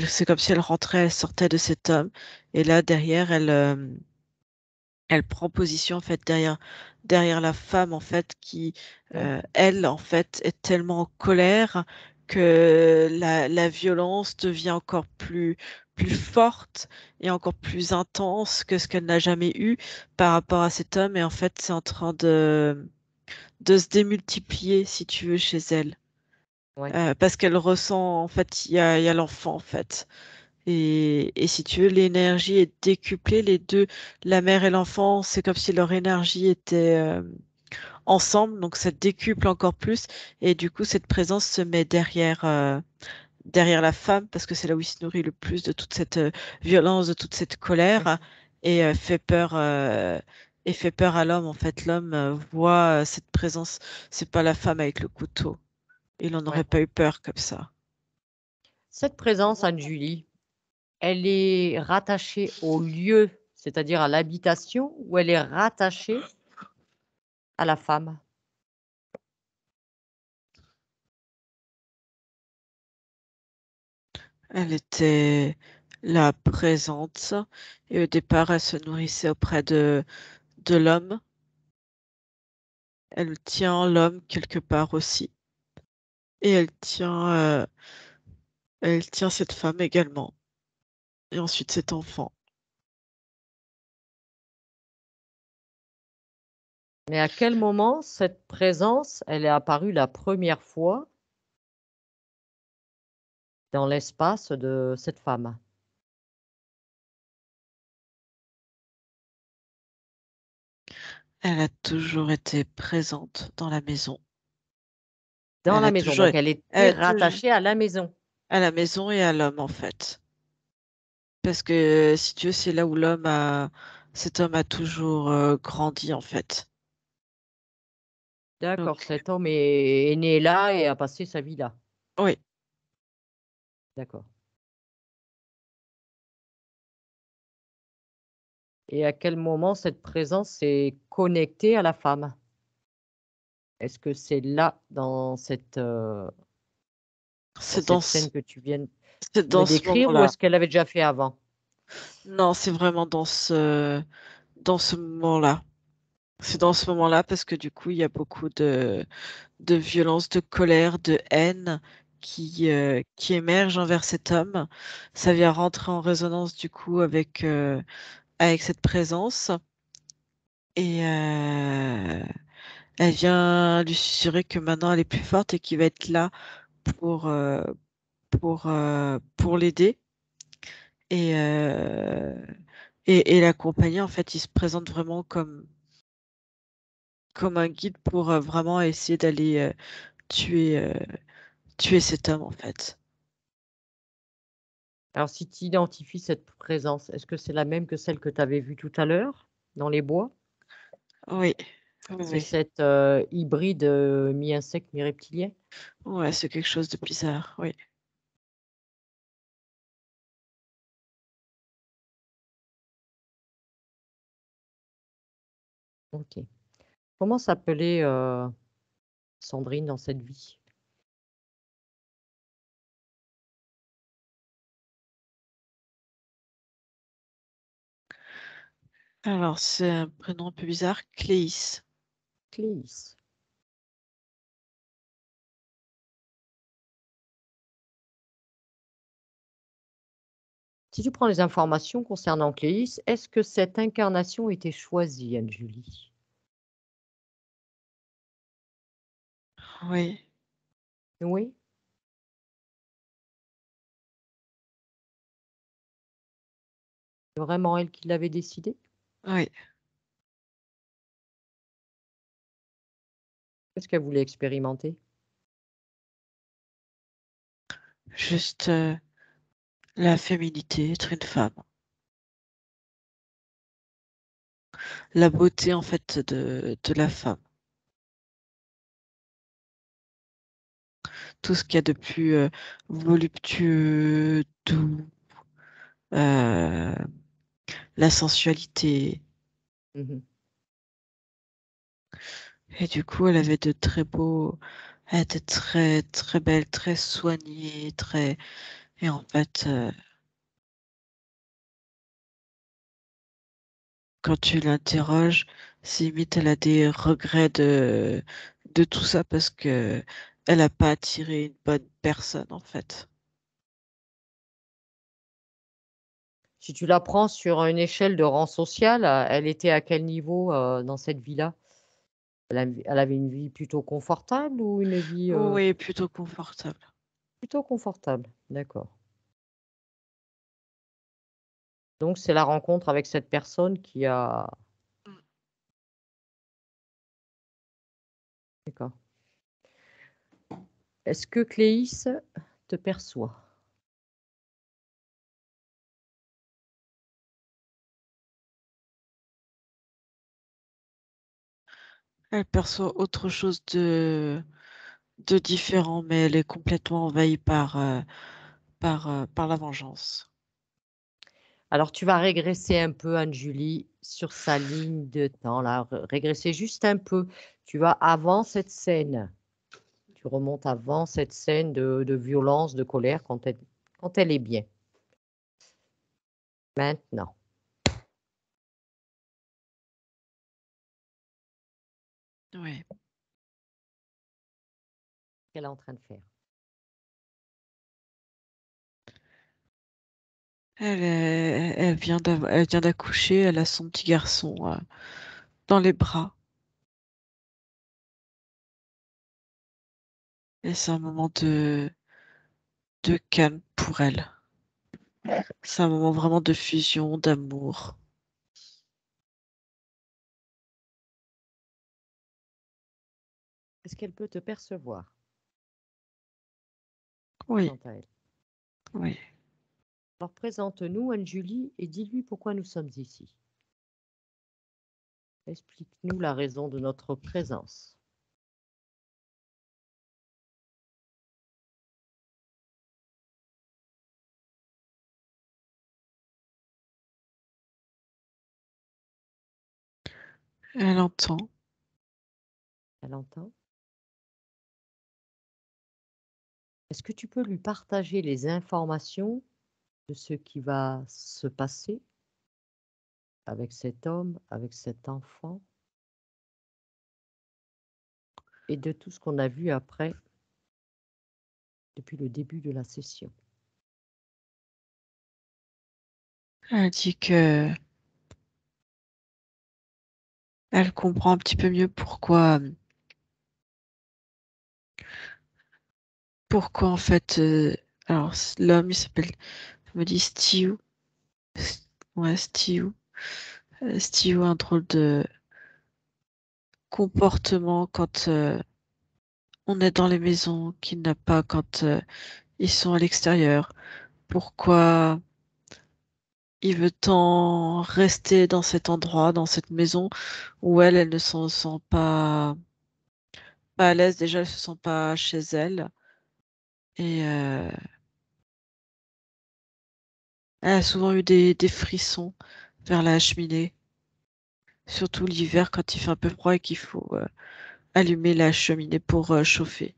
c'est comme si elle rentrait, elle sortait de cet homme, et là derrière, elle prend position en fait derrière la femme en fait qui Oui. elle en fait est tellement en colère que la violence devient encore plus forte et encore plus intense que ce qu'elle n'a jamais eu par rapport à cet homme et en fait c'est en train de se démultiplier si tu veux chez elle. Oui. Parce qu'elle ressent en fait il y a l'enfant en fait. Et si tu veux, l'énergie est décuplée, les deux, la mère et l'enfant, c'est comme si leur énergie était ensemble, donc ça décuple encore plus. Et du coup, cette présence se met derrière la femme, parce que c'est là où il se nourrit le plus de toute cette violence, de toute cette Oui. colère, et fait peur à l'homme. En fait, l'homme voit cette présence, c'est pas la femme avec le couteau. Il n'en aurait Ouais. pas eu peur comme ça. Cette présence, Anne-Julie, elle est rattachée au lieu, c'est-à-dire à l'habitation, ou elle est rattachée à la femme? Elle était là présente et au départ, elle se nourrissait auprès de l'homme. Elle tient l'homme quelque part aussi et elle tient cette femme également et ensuite cet enfant. Mais à quel moment cette présence, elle est apparue la première fois dans l'espace de cette femme? Elle a toujours été présente dans la maison. Dans la maison, donc elle Elle était a toujours rattachée à la maison. à la maison et à l'homme en fait. Parce que si tu veux, c'est là où cet homme a toujours grandi en fait. D'accord, Donc, cet homme est né là et a passé sa vie là. oui. D'accord. Et à quel moment cette présence est connectée à la femme? Est-ce que c'est là, dans C'est dans cette ce, scène que tu viens de c'est me dans ce décrire ou moment-là. est-ce qu'elle l'avait déjà fait avant? Non, c'est vraiment dans ce moment-là. C'est dans ce moment-là parce que du coup, il y a beaucoup de violence, de colère, de haine qui émerge envers cet homme. Ça vient rentrer en résonance du coup avec cette présence et elle vient lui susurrer que maintenant elle est plus forte et qu'il va être là pour, pour l'aider et et l'accompagner. En fait, il se présente vraiment comme un guide pour, vraiment essayer d'aller, tuer, tuer cet homme, en fait. Alors, si tu identifies cette présence, est-ce que c'est la même que celle que tu avais vue tout à l'heure, dans les bois? Oui, oui, C'est oui. cette, hybride, mi-insecte, mi-reptilien? Ouais, c'est quelque chose de bizarre, oui. OK. Comment s'appelait, Sandrine dans cette vie? Alors, c'est un prénom un peu bizarre, Cléis. Cléis. Si tu prends les informations concernant Cléis, est-ce que cette incarnation était choisie, Anne-Julie? Oui, Oui? C'est vraiment elle qui l'avait décidé? oui. Qu'est-ce qu'elle voulait expérimenter? Juste, la féminité, être une femme. La beauté, en fait, de la femme. Tout ce qu'il y a de plus, voluptueux, doux, heu, la sensualité Mmh. et du coup, elle était très, très belle, très soignée, très et en fait, quand tu l'interroges, c'est limite elle a des regrets de tout ça parce qu'elle a pas attiré une bonne personne, en fait. Si tu la prends sur une échelle de rang social, elle était à quel niveau, dans cette vie-là? Elle avait une vie plutôt confortable ou une vie, Oui, plutôt confortable. plutôt confortable? D'accord. Donc c'est la rencontre avec cette personne qui a Mmh. d'accord. Est-ce que Cléis te perçoit? Elle perçoit autre chose de différent, mais elle est complètement envahie par la vengeance. Alors tu vas régresser un peu Anne-Julie sur sa ligne de temps là, régresser juste un peu. Tu vas avant cette scène. Tu remontes avant cette scène de violence, de colère quand elle est bien. Maintenant, Oui. qu'elle est en train de faire. Elle vient d'accoucher, elle a son petit garçon, dans les bras et c'est un moment de calme pour elle. C'est un moment vraiment de fusion, d'amour. Est-ce qu'elle peut te percevoir Oui, quant à elle? oui. Alors présente-nous Anne-Julie et dis-lui pourquoi nous sommes ici. Explique-nous la raison de notre présence. Elle entend. Elle entend? Est-ce que tu peux lui partager les informations de ce qui va se passer avec cet homme, avec cet enfant et de tout ce qu'on a vu après, depuis le début de la session. Elle dit que elle comprend un petit peu mieux pourquoi en fait, alors l'homme il s'appelle, elle me dit Stu, ouais Stu, Stu a un drôle de comportement quand on est dans les maisons qu'il n'a pas quand ils sont à l'extérieur. Pourquoi il veut tant rester dans cet endroit, dans cette maison où elle ne s'en sent pas à l'aise. Déjà, elle se sent pas chez elle. Et elle a souvent eu des frissons vers la cheminée, surtout l'hiver quand il fait un peu froid et qu'il faut allumer la cheminée pour chauffer.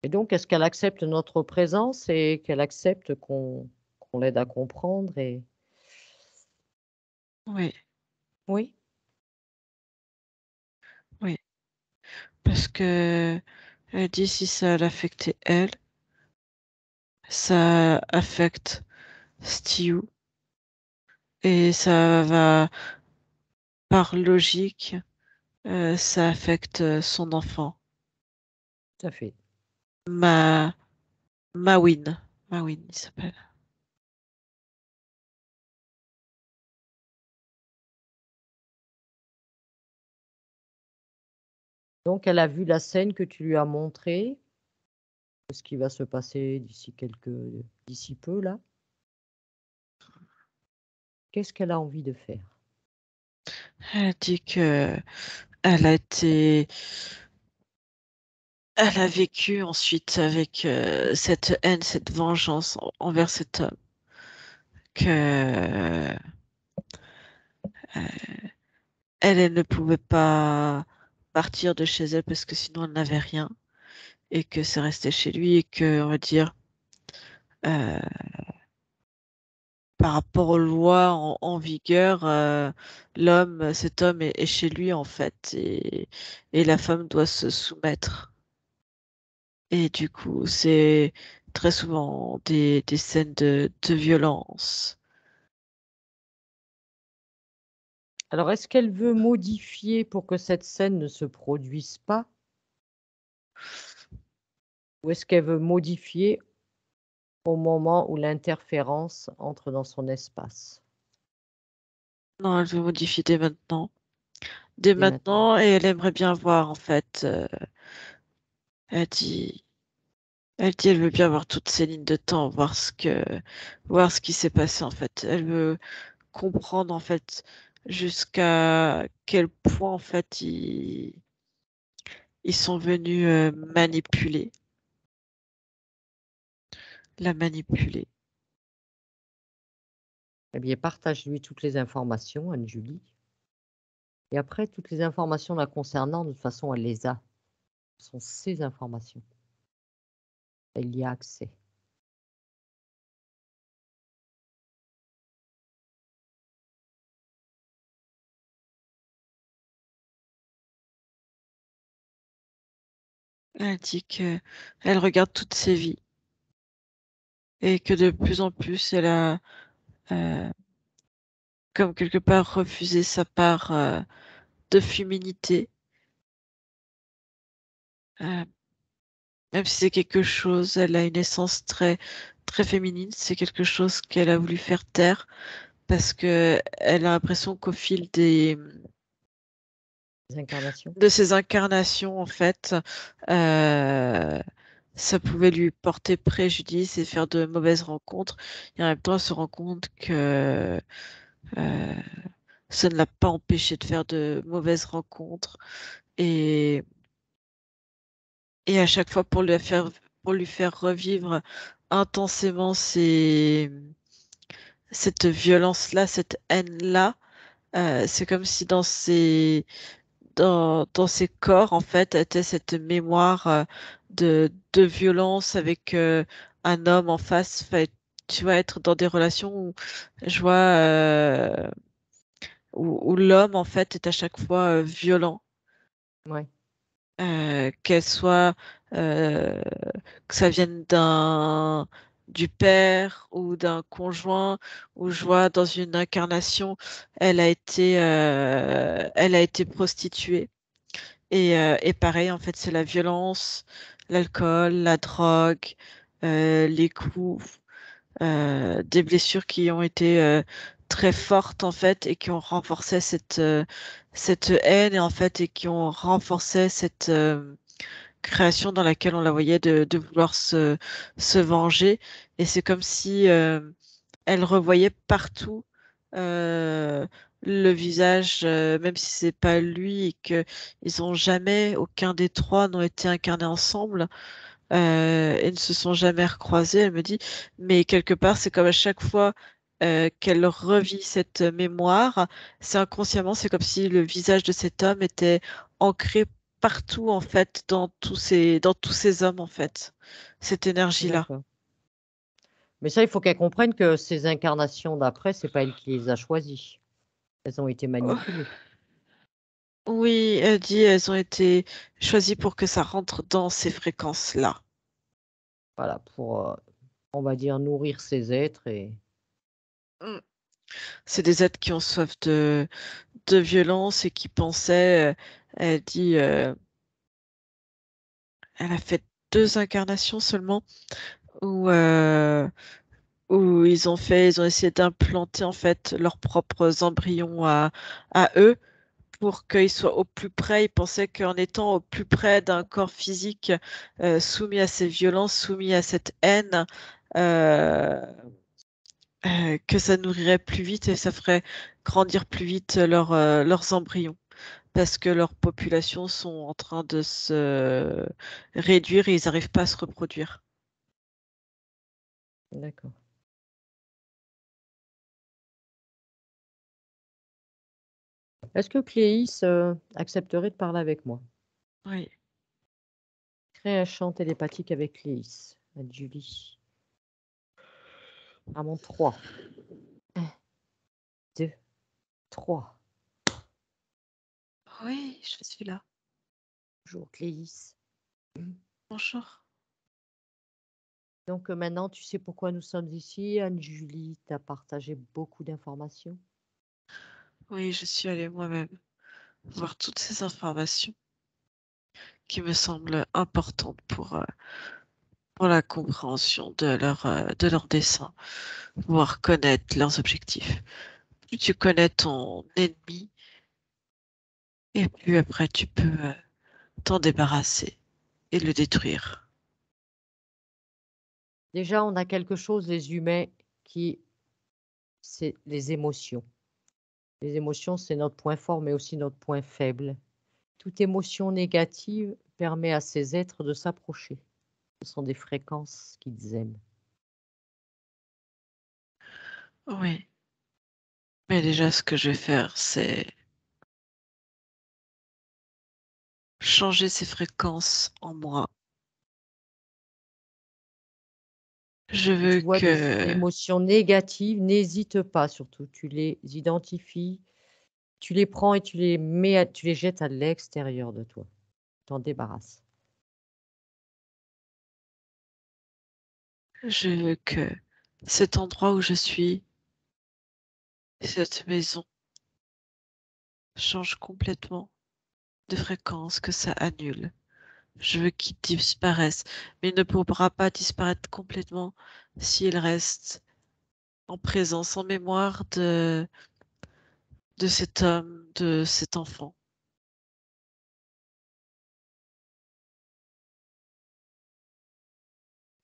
Et donc, est-ce qu'elle accepte notre présence et qu'elle accepte qu'on l'aide à comprendre et Oui, oui, oui. Parce que elle dit si ça l'affectait elle, ça affecte Stu et ça va, par logique, ça affecte son enfant. tout à fait. Ma Mawin. Mawin, il s'appelle. Donc, elle a vu la scène que tu lui as montrée, de ce qui va se passer d'ici peu là. Qu'est-ce qu'elle a envie de faire? Elle dit que elle a été, elle a vécu ensuite avec cette haine, cette vengeance envers cet homme, que elle ne pouvait pas partir de chez elle parce que sinon elle n'avait rien et que c'est resté chez lui et que, on va dire, euh, par rapport aux lois en vigueur, cet homme est chez lui en fait et la femme doit se soumettre. Et du coup, c'est très souvent des scènes de violence. Alors, est-ce qu'elle veut modifier pour que cette scène ne se produise pas? Ou est-ce qu'elle veut modifier au moment où l'interférence entre dans son espace? Non, elle veut modifier dès maintenant. Dès Dès maintenant. maintenant, et elle aimerait bien voir en fait. Elle dit, elle veut bien voir toutes ces lignes de temps, voir ce qui s'est passé en fait. Elle veut comprendre en fait jusqu'à quel point en fait ils sont venus la manipuler. Eh bien, partage-lui toutes les informations, Anne-Julie. Et après, toutes les informations la concernant, de toute façon, elle les a. Ce sont ses informations. Elle y a accès. Elle dit que elle regarde toutes ses vies et que de plus en plus elle a euh, comme quelque part refusé sa part de féminité. Euh, Même si c'est quelque chose, elle a une essence très très féminine, c'est quelque chose qu'elle a voulu faire taire parce que elle a l'impression qu'au fil Les incarnations. de ses incarnations, en fait, euh, ça pouvait lui porter préjudice et faire de mauvaises rencontres. Et en même temps, elle se rend compte que euh, ça ne l'a pas empêché de faire de mauvaises rencontres. Et, et à chaque fois, pour lui faire revivre intensément cette violence-là, cette haine-là, c'est comme si dans ses corps, en fait, était cette mémoire de violence avec un homme en face. Tu vois, être dans des relations où je vois où l'homme, en fait, est à chaque fois violent. Ouais, Qu'elle soit euh, que ça vienne du père ou d'un conjoint, ou je vois dans une incarnation, elle a été prostituée. Et pareil, en fait, c'est la violence, l'alcool, la drogue, les coups, des blessures qui ont été très fortes, en fait, et qui ont renforcé cette haine, et en fait, et qui ont renforcé cette création dans laquelle on la voyait de vouloir se venger. Et c'est comme si elle revoyait partout euh, le visage, même si c'est pas lui et que ils ont jamais, aucun des trois n'ont été incarnés ensemble et ne se sont jamais recroisés. Elle me dit, mais quelque part, c'est comme à chaque fois qu'elle revit cette mémoire, c'est inconsciemment, c'est comme si le visage de cet homme était ancré partout en fait, dans tous ces hommes en fait, cette énergie-là. d'accord. Mais ça, il faut qu'elle comprenne que ces incarnations d'après, c'est pas elle qui les a choisies. Elles ont été manipulées. Oui, elle dit elles ont été choisies pour que ça rentre dans ces fréquences-là. Voilà, pour, on va dire, nourrir ces êtres et Mm. C'est des êtres qui ont soif de violence et qui pensaient, elle dit, elle a fait 2 incarnations seulement où, où ils ont essayé d'implanter en fait leurs propres embryons à eux pour qu'ils soient au plus près. Ils pensaient qu'en étant au plus près d'un corps physique soumis à ces violences, soumis à cette haine, euh, que ça nourrirait plus vite et ça ferait grandir plus vite leurs embryons. Parce que leurs populations sont en train de se réduire et ils n'arrivent pas à se reproduire. d'accord. Est-ce que Cléis, accepterait de parler avec moi? Oui. Créer un champ télépathique avec Cléis, à Julie. À mon 3. 1, 2, 3. Oui, je suis là. Bonjour Cléis. Bonjour. Donc maintenant, tu sais pourquoi nous sommes ici. Anne-Julie t'a partagé beaucoup d'informations. Oui, je suis allée moi-même voir toutes ces informations qui me semblent importantes pour la compréhension de leur dessein, pouvoir connaître leurs objectifs. Plus tu connais ton ennemi, et plus après tu peux t'en débarrasser et le détruire. Déjà, on a quelque chose, les humains, qui, c'est les émotions. Les émotions, c'est notre point fort, mais aussi notre point faible. Toute émotion négative permet à ces êtres de s'approcher. Ce sont des fréquences qu'ils aiment. Oui, mais déjà ce que je vais faire, c'est changer ces fréquences en moi. Je Si tu veux vois des que émotions négatives, n'hésite pas surtout. Tu les identifies, tu les prends et tu les mets, tu les jettes à l'extérieur de toi. T'en débarrasses. je veux que cet endroit où je suis, cette maison, change complètement de fréquence, que ça annule. Je veux qu'il disparaisse, mais il ne pourra pas disparaître complètement s'il reste en présence, en mémoire de cet homme, de cet enfant.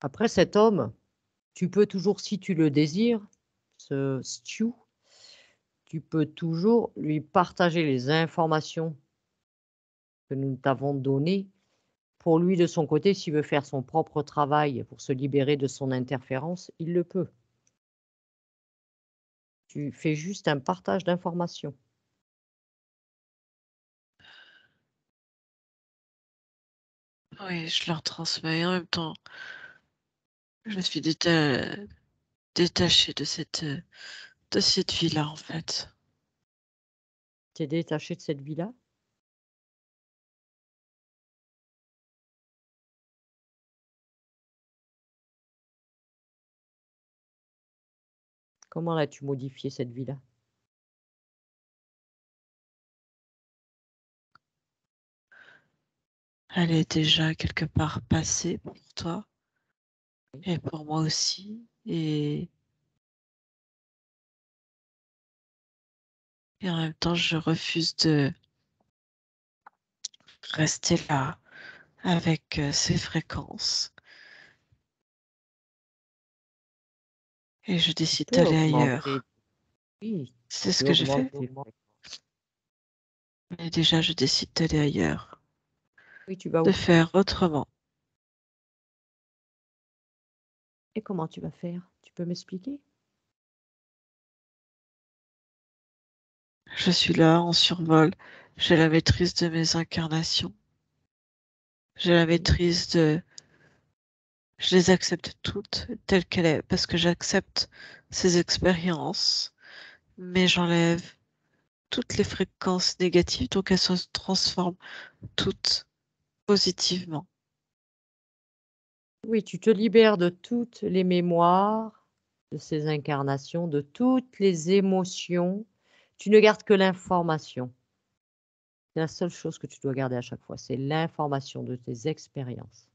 Après, cet homme, tu peux toujours, si tu le désires, ce Stu, tu peux toujours lui partager les informations que nous t'avons données. Pour lui, de son côté, s'il veut faire son propre travail pour se libérer de son interférence, il le peut. Tu fais juste un partage d'informations. Oui, je leur transmets et en même temps, je suis détachée de cette vie-là, en fait. Tu es détaché de cette vie-là? Comment l'as-tu modifiée cette vie-là? Elle est déjà quelque part passée pour toi Oui. et pour moi aussi. Et en même temps, je refuse de rester là avec ces fréquences. Et je Tu décide peux d'aller augmenter, ailleurs. oui, C'est tu ce peux que j'ai fait. augmenter, Mais déjà, je décide d'aller ailleurs, oui, tu vas de où? faire autrement. Et comment tu vas faire? Tu peux m'expliquer? Je suis là en survol. J'ai la maîtrise de mes incarnations. J'ai la Oui. maîtrise de... Je les accepte toutes telles qu'elles sont parce que j'accepte ces expériences, mais j'enlève toutes les fréquences négatives, donc elles se transforment toutes positivement. Oui, tu te libères de toutes les mémoires de ces incarnations, de toutes les émotions. Tu ne gardes que l'information. C'est la seule chose que tu dois garder à chaque fois, c'est l'information de tes expériences.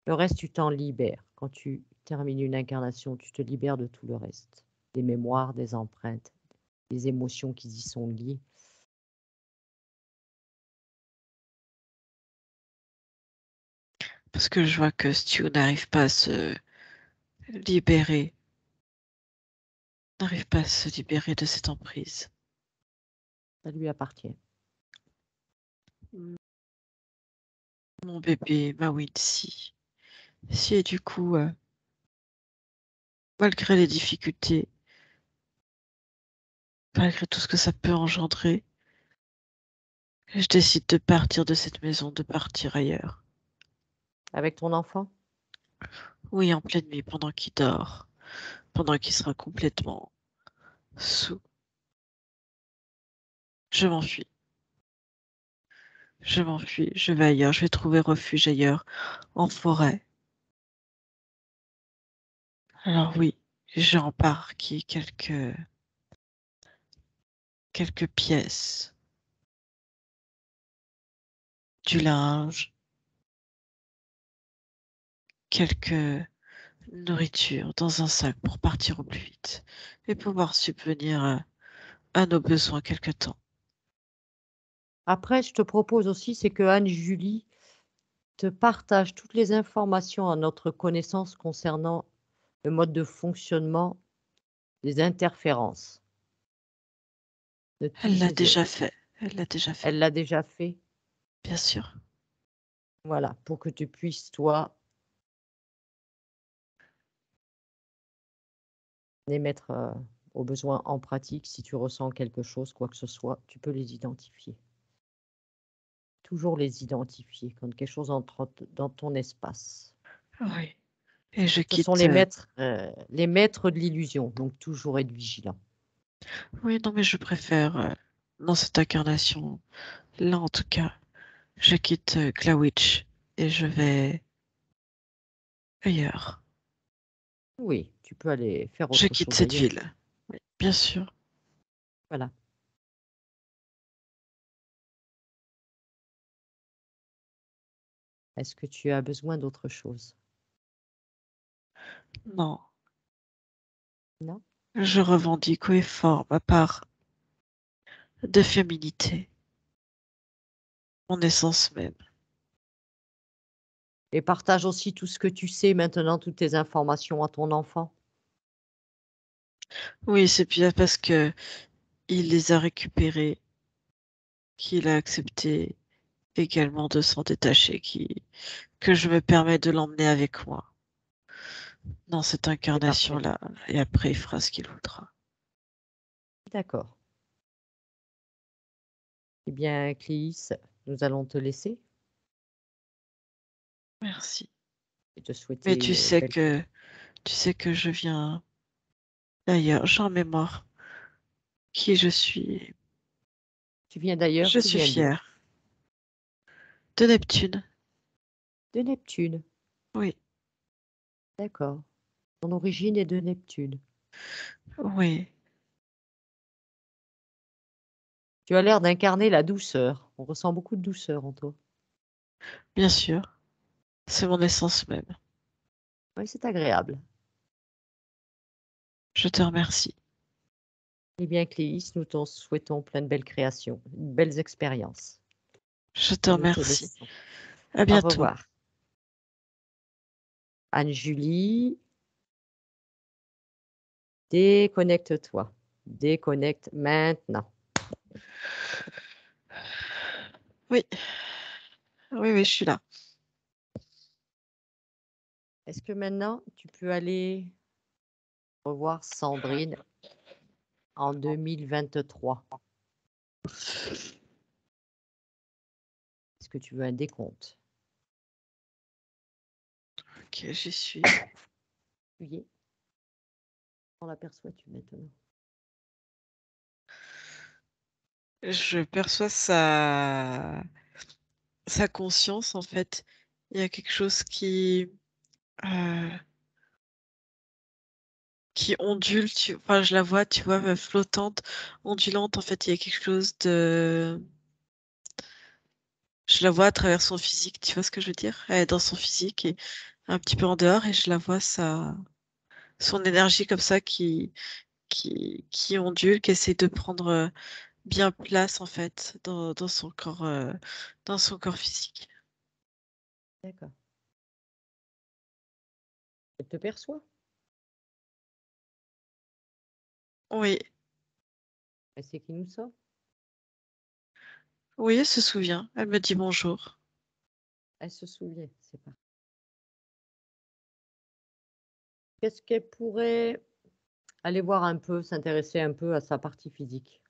Le reste, tu t'en libères. Quand tu termines une incarnation, tu te libères de tout le reste. Des mémoires, des empreintes, des émotions qui y sont liées. Parce que je vois que Stu n'arrive pas à se libérer, n'arrive pas à se libérer de cette emprise. Ça lui appartient. Mon bébé, ma Wincy. Si, et du coup, malgré les difficultés, malgré tout ce que ça peut engendrer, je décide de partir de cette maison, de partir ailleurs. Avec ton enfant? Oui, en pleine nuit, pendant qu'il dort, pendant qu'il sera complètement sous. Je m'enfuis. Je m'enfuis, je vais ailleurs, je vais trouver refuge ailleurs, en forêt. Alors oui, j'ai embarqué quelques pièces, du linge, quelques nourritures dans un sac pour partir au plus vite et pouvoir subvenir à nos besoins quelque temps. Après, je te propose aussi, c'est que Anne-Julie te partage toutes les informations à notre connaissance concernant le mode de fonctionnement des interférences de toutes Elle l'a ces déjà œuvres. fait, elle l'a déjà fait, Elle l'a déjà fait, bien sûr. voilà, pour que tu puisses, toi, les mettre au besoin en pratique. Si tu ressens quelque chose, quoi que ce soit, tu peux les identifier. Toujours les identifier quand quelque chose entre dans ton espace. Oui. Et je Ce sont quitte. les maîtres de l'illusion, donc toujours être vigilant. Oui, non, mais je préfère, dans cette incarnation, là en tout cas, je quitte Glawitch et je vais ailleurs. Oui, tu peux aller faire Je autre quitte chose cette ailleurs. ville. Oui, bien sûr. Voilà. Est-ce que tu as besoin d'autre chose? Non, Non? je revendique haut et fort ma part de féminité, mon essence même. Et partage aussi tout ce que tu sais maintenant, toutes tes informations à ton enfant. Oui, c'est bien parce que il les a récupérés qu'il a accepté également de s'en détacher, que je me permets de l'emmener avec moi dans cette C'est parfait. incarnation-là, et après il fera ce qu'il voudra. D'accord. Eh bien, Cléis, nous allons te laisser. Merci. et te Mais souhaiter tu sais que je viens d'ailleurs, j'ai en mémoire qui je suis. Tu viens d'ailleurs, Je tu suis viens d'où? fière de Neptune. De Neptune. Oui, D'accord. Ton origine est de Neptune. oui, Tu as l'air d'incarner la douceur. On ressent beaucoup de douceur en toi. bien sûr. C'est mon essence même. Oui, c'est agréable. Je te remercie. Eh bien, Cléis, nous t'en souhaitons plein de belles créations, de belles expériences. Je te Nous te remercie. laissons. À Au bientôt. revoir. Anne-Julie, déconnecte-toi. Déconnecte maintenant. Oui, oui, oui, je suis là. Est-ce que maintenant, tu peux aller revoir Sandrine en 2023? Est-ce que tu veux un décompte? Ok, j'y suis. Tu y es? On l'aperçois-tu maintenant? Je perçois sa conscience, en fait. Il y a quelque chose euh, qui ondule. Enfin, je la vois, tu vois, flottante, ondulante. En fait, il y a quelque chose de. Je la vois à travers son physique, tu vois ce que je veux dire? Elle est dans son physique et un petit peu en dehors, et je la vois son énergie comme ça qui ondule, qui essaie de prendre bien place en fait dans son corps physique. D'accord. Elle te perçoit? Oui, Elle sait qui nous sommes? oui, elle se souvient. Elle me dit bonjour. Elle se souvient, c'est pas. Qu'est-ce qu'elle pourrait aller voir un peu, s'intéresser un peu à sa partie physique?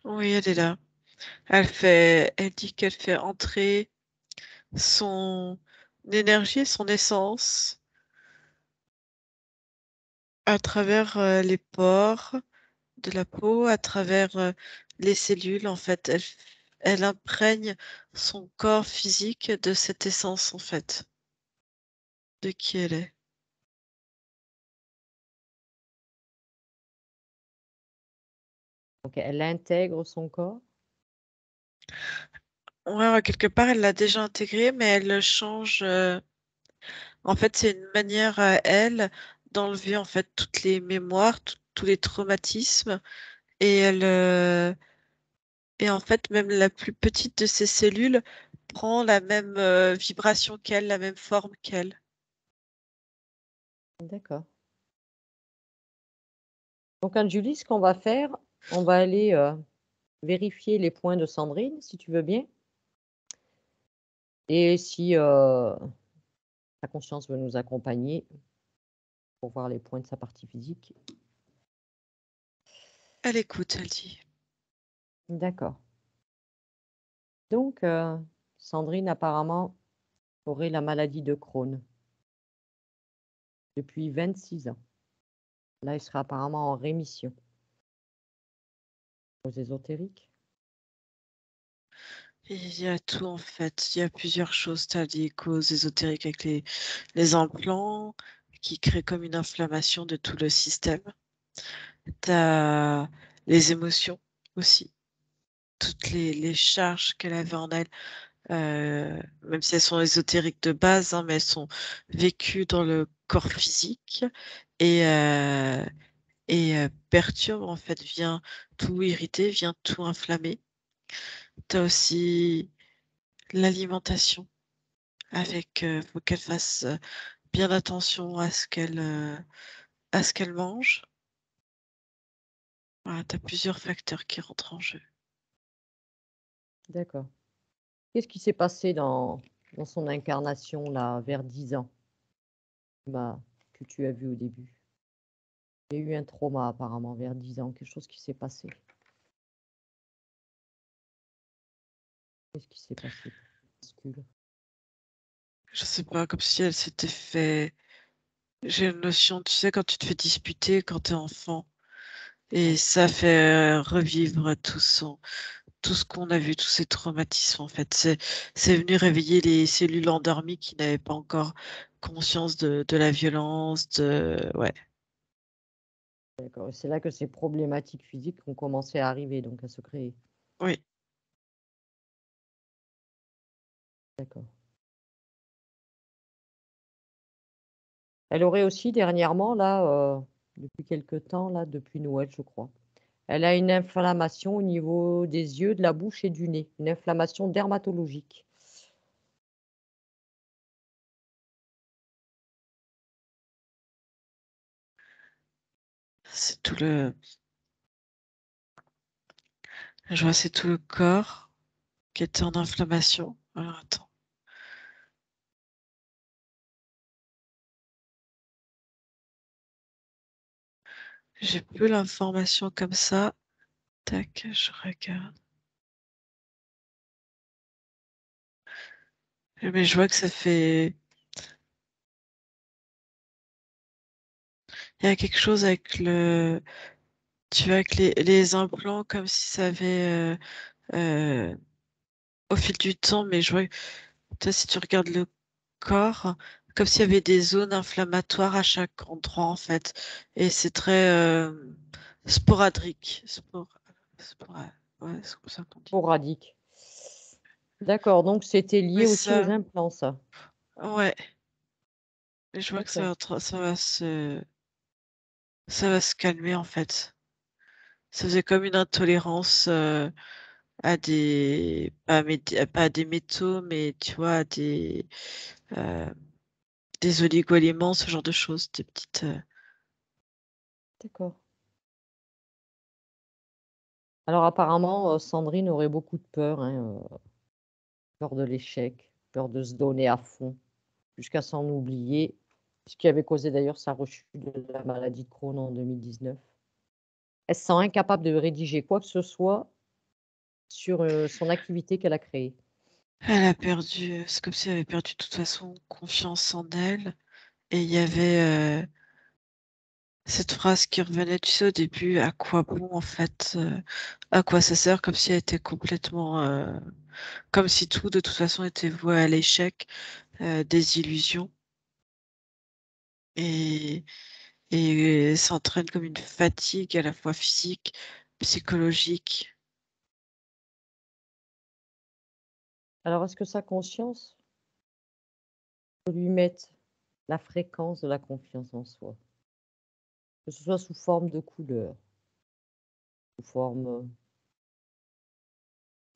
Oui, elle est là. Elle dit qu'elle fait entrer son énergie, son essence à travers les pores de la peau, à travers les cellules. En fait, elle imprègne son corps physique de cette essence, en fait, de qui elle est. Donc, elle intègre son corps. Ouais, ouais, quelque part, elle l'a déjà intégré, mais elle le change. En fait, c'est une manière à elle d'enlever en fait toutes les mémoires, tous les traumatismes, et et en fait, même la plus petite de ces cellules prend la même vibration qu'elle, la même forme qu'elle. D'accord. Donc, Anne-Julie, ce qu'on va faire, on va aller vérifier les points de Sandrine, si tu veux bien. Et si ta conscience veut nous accompagner pour voir les points de sa partie physique. Elle écoute, elle dit. D'accord. Donc, Sandrine, apparemment, aurait la maladie de Crohn depuis 26 ans. Là, elle sera apparemment en rémission aux ésotériques. Il y a tout en fait. Il y a plusieurs choses. Tu as des causes ésotériques avec les implants qui créent comme une inflammation de tout le système. Tu as les émotions aussi. Toutes les charges qu'elle avait en elle, même si elles sont ésotériques de base, hein, mais elles sont vécues dans le corps physique et, perturbe en fait, vient tout irriter, vient tout inflammer. Tu as aussi l'alimentation avec, faut qu'elle fasse bien attention à ce qu'elle mange. Voilà, tu as plusieurs facteurs qui rentrent en jeu. D'accord. Qu'est-ce qui s'est passé dans son incarnation, là, vers 10 ans, bah, que tu as vu au début? Il y a eu un trauma apparemment vers 10 ans, quelque chose qui s'est passé. Qu'est-ce qui s'est passé? recul? Je sais pas, comme si elle s'était fait. J'ai une notion, tu sais, quand tu te fais disputer quand t'es enfant, et Ouais. ça fait revivre tout ce qu'on a vu, tous ces traumatismes, en fait. C'est venu réveiller les cellules endormies qui n'avaient pas encore conscience de la violence, ouais. D'accord. Et c'est là que ces problématiques physiques ont commencé à arriver, donc à se créer. Oui. D'accord. Elle aurait aussi dernièrement, là, depuis quelque temps, là, depuis Noël, je crois. Elle a une inflammation au niveau des yeux, de la bouche et du nez, une inflammation dermatologique. C'est tout le. Je vois, c'est tout le corps qui était en inflammation. Alors, attends. J'ai plus l'information comme ça. Tac, je regarde. Mais je vois que ça fait. Il y a quelque chose avec le. Tu vois, avec les implants, comme si ça avait. Euh, au fil du temps, mais je vois, toi, si tu regardes le corps, comme s'il y avait des zones inflammatoires à chaque endroit, en fait. Et c'est très sporadique. Ouais, c'est comme ça qu'on dit. Sporadique. D'accord, donc c'était Mais lié aussi aux ça, implants, ça? ouais. Mais je vois que D'accord. ça va se calmer, en fait. Ça faisait comme une intolérance à pas à des métaux, mais tu vois, euh, des oligo-éléments, ce genre de choses, des petites. D'accord. Alors apparemment, Sandrine aurait beaucoup de peur, hein, peur de l'échec, peur de se donner à fond, jusqu'à s'en oublier, ce qui avait causé d'ailleurs sa rechute de la maladie de Crohn en 2019. Elle se sent incapable de rédiger quoi que ce soit sur, son activité qu'elle a créée. Elle a perdu, c'est comme si elle avait perdu de toute façon confiance en elle. Et il y avait cette phrase qui revenait, tu sais, au début, à quoi bon en fait, à quoi ça sert, comme si elle était complètement, comme si tout de toute façon était voué à l'échec, des illusions. Et, et ça entraîne comme une fatigue à la fois physique, psychologique. Alors est-ce que sa conscience peut lui mettre la fréquence de la confiance en soi? Que ce soit sous forme de couleur, sous forme,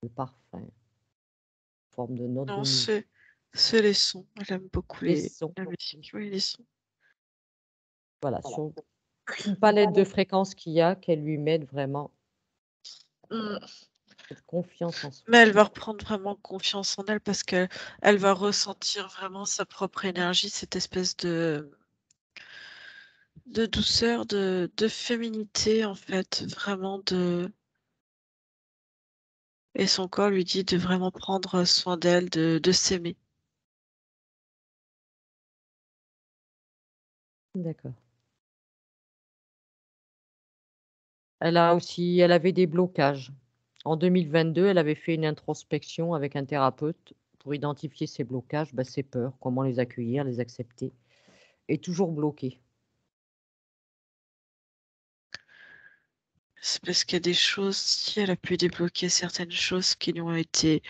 de parfum, sous forme de notes de Non, musique, c'est les sons. Elle aime beaucoup les sons, la musique. Oui, les sons. voilà, sur une palette de fréquences qu'il y a, qu'elle lui mette vraiment Mm. cette confiance en soi. Mais elle va reprendre vraiment confiance en elle parce qu'elle va ressentir vraiment sa propre énergie, cette espèce de douceur, de féminité en fait, vraiment de. Et son corps lui dit de vraiment prendre soin d'elle, de s'aimer. D'accord. Elle avait des blocages. En 2022, elle avait fait une introspection avec un thérapeute pour identifier ses blocages, bah, ses peurs, comment les accueillir, les accepter et toujours bloquée. C'est parce qu'il y a des choses, si elle a pu débloquer certaines choses qui lui ont été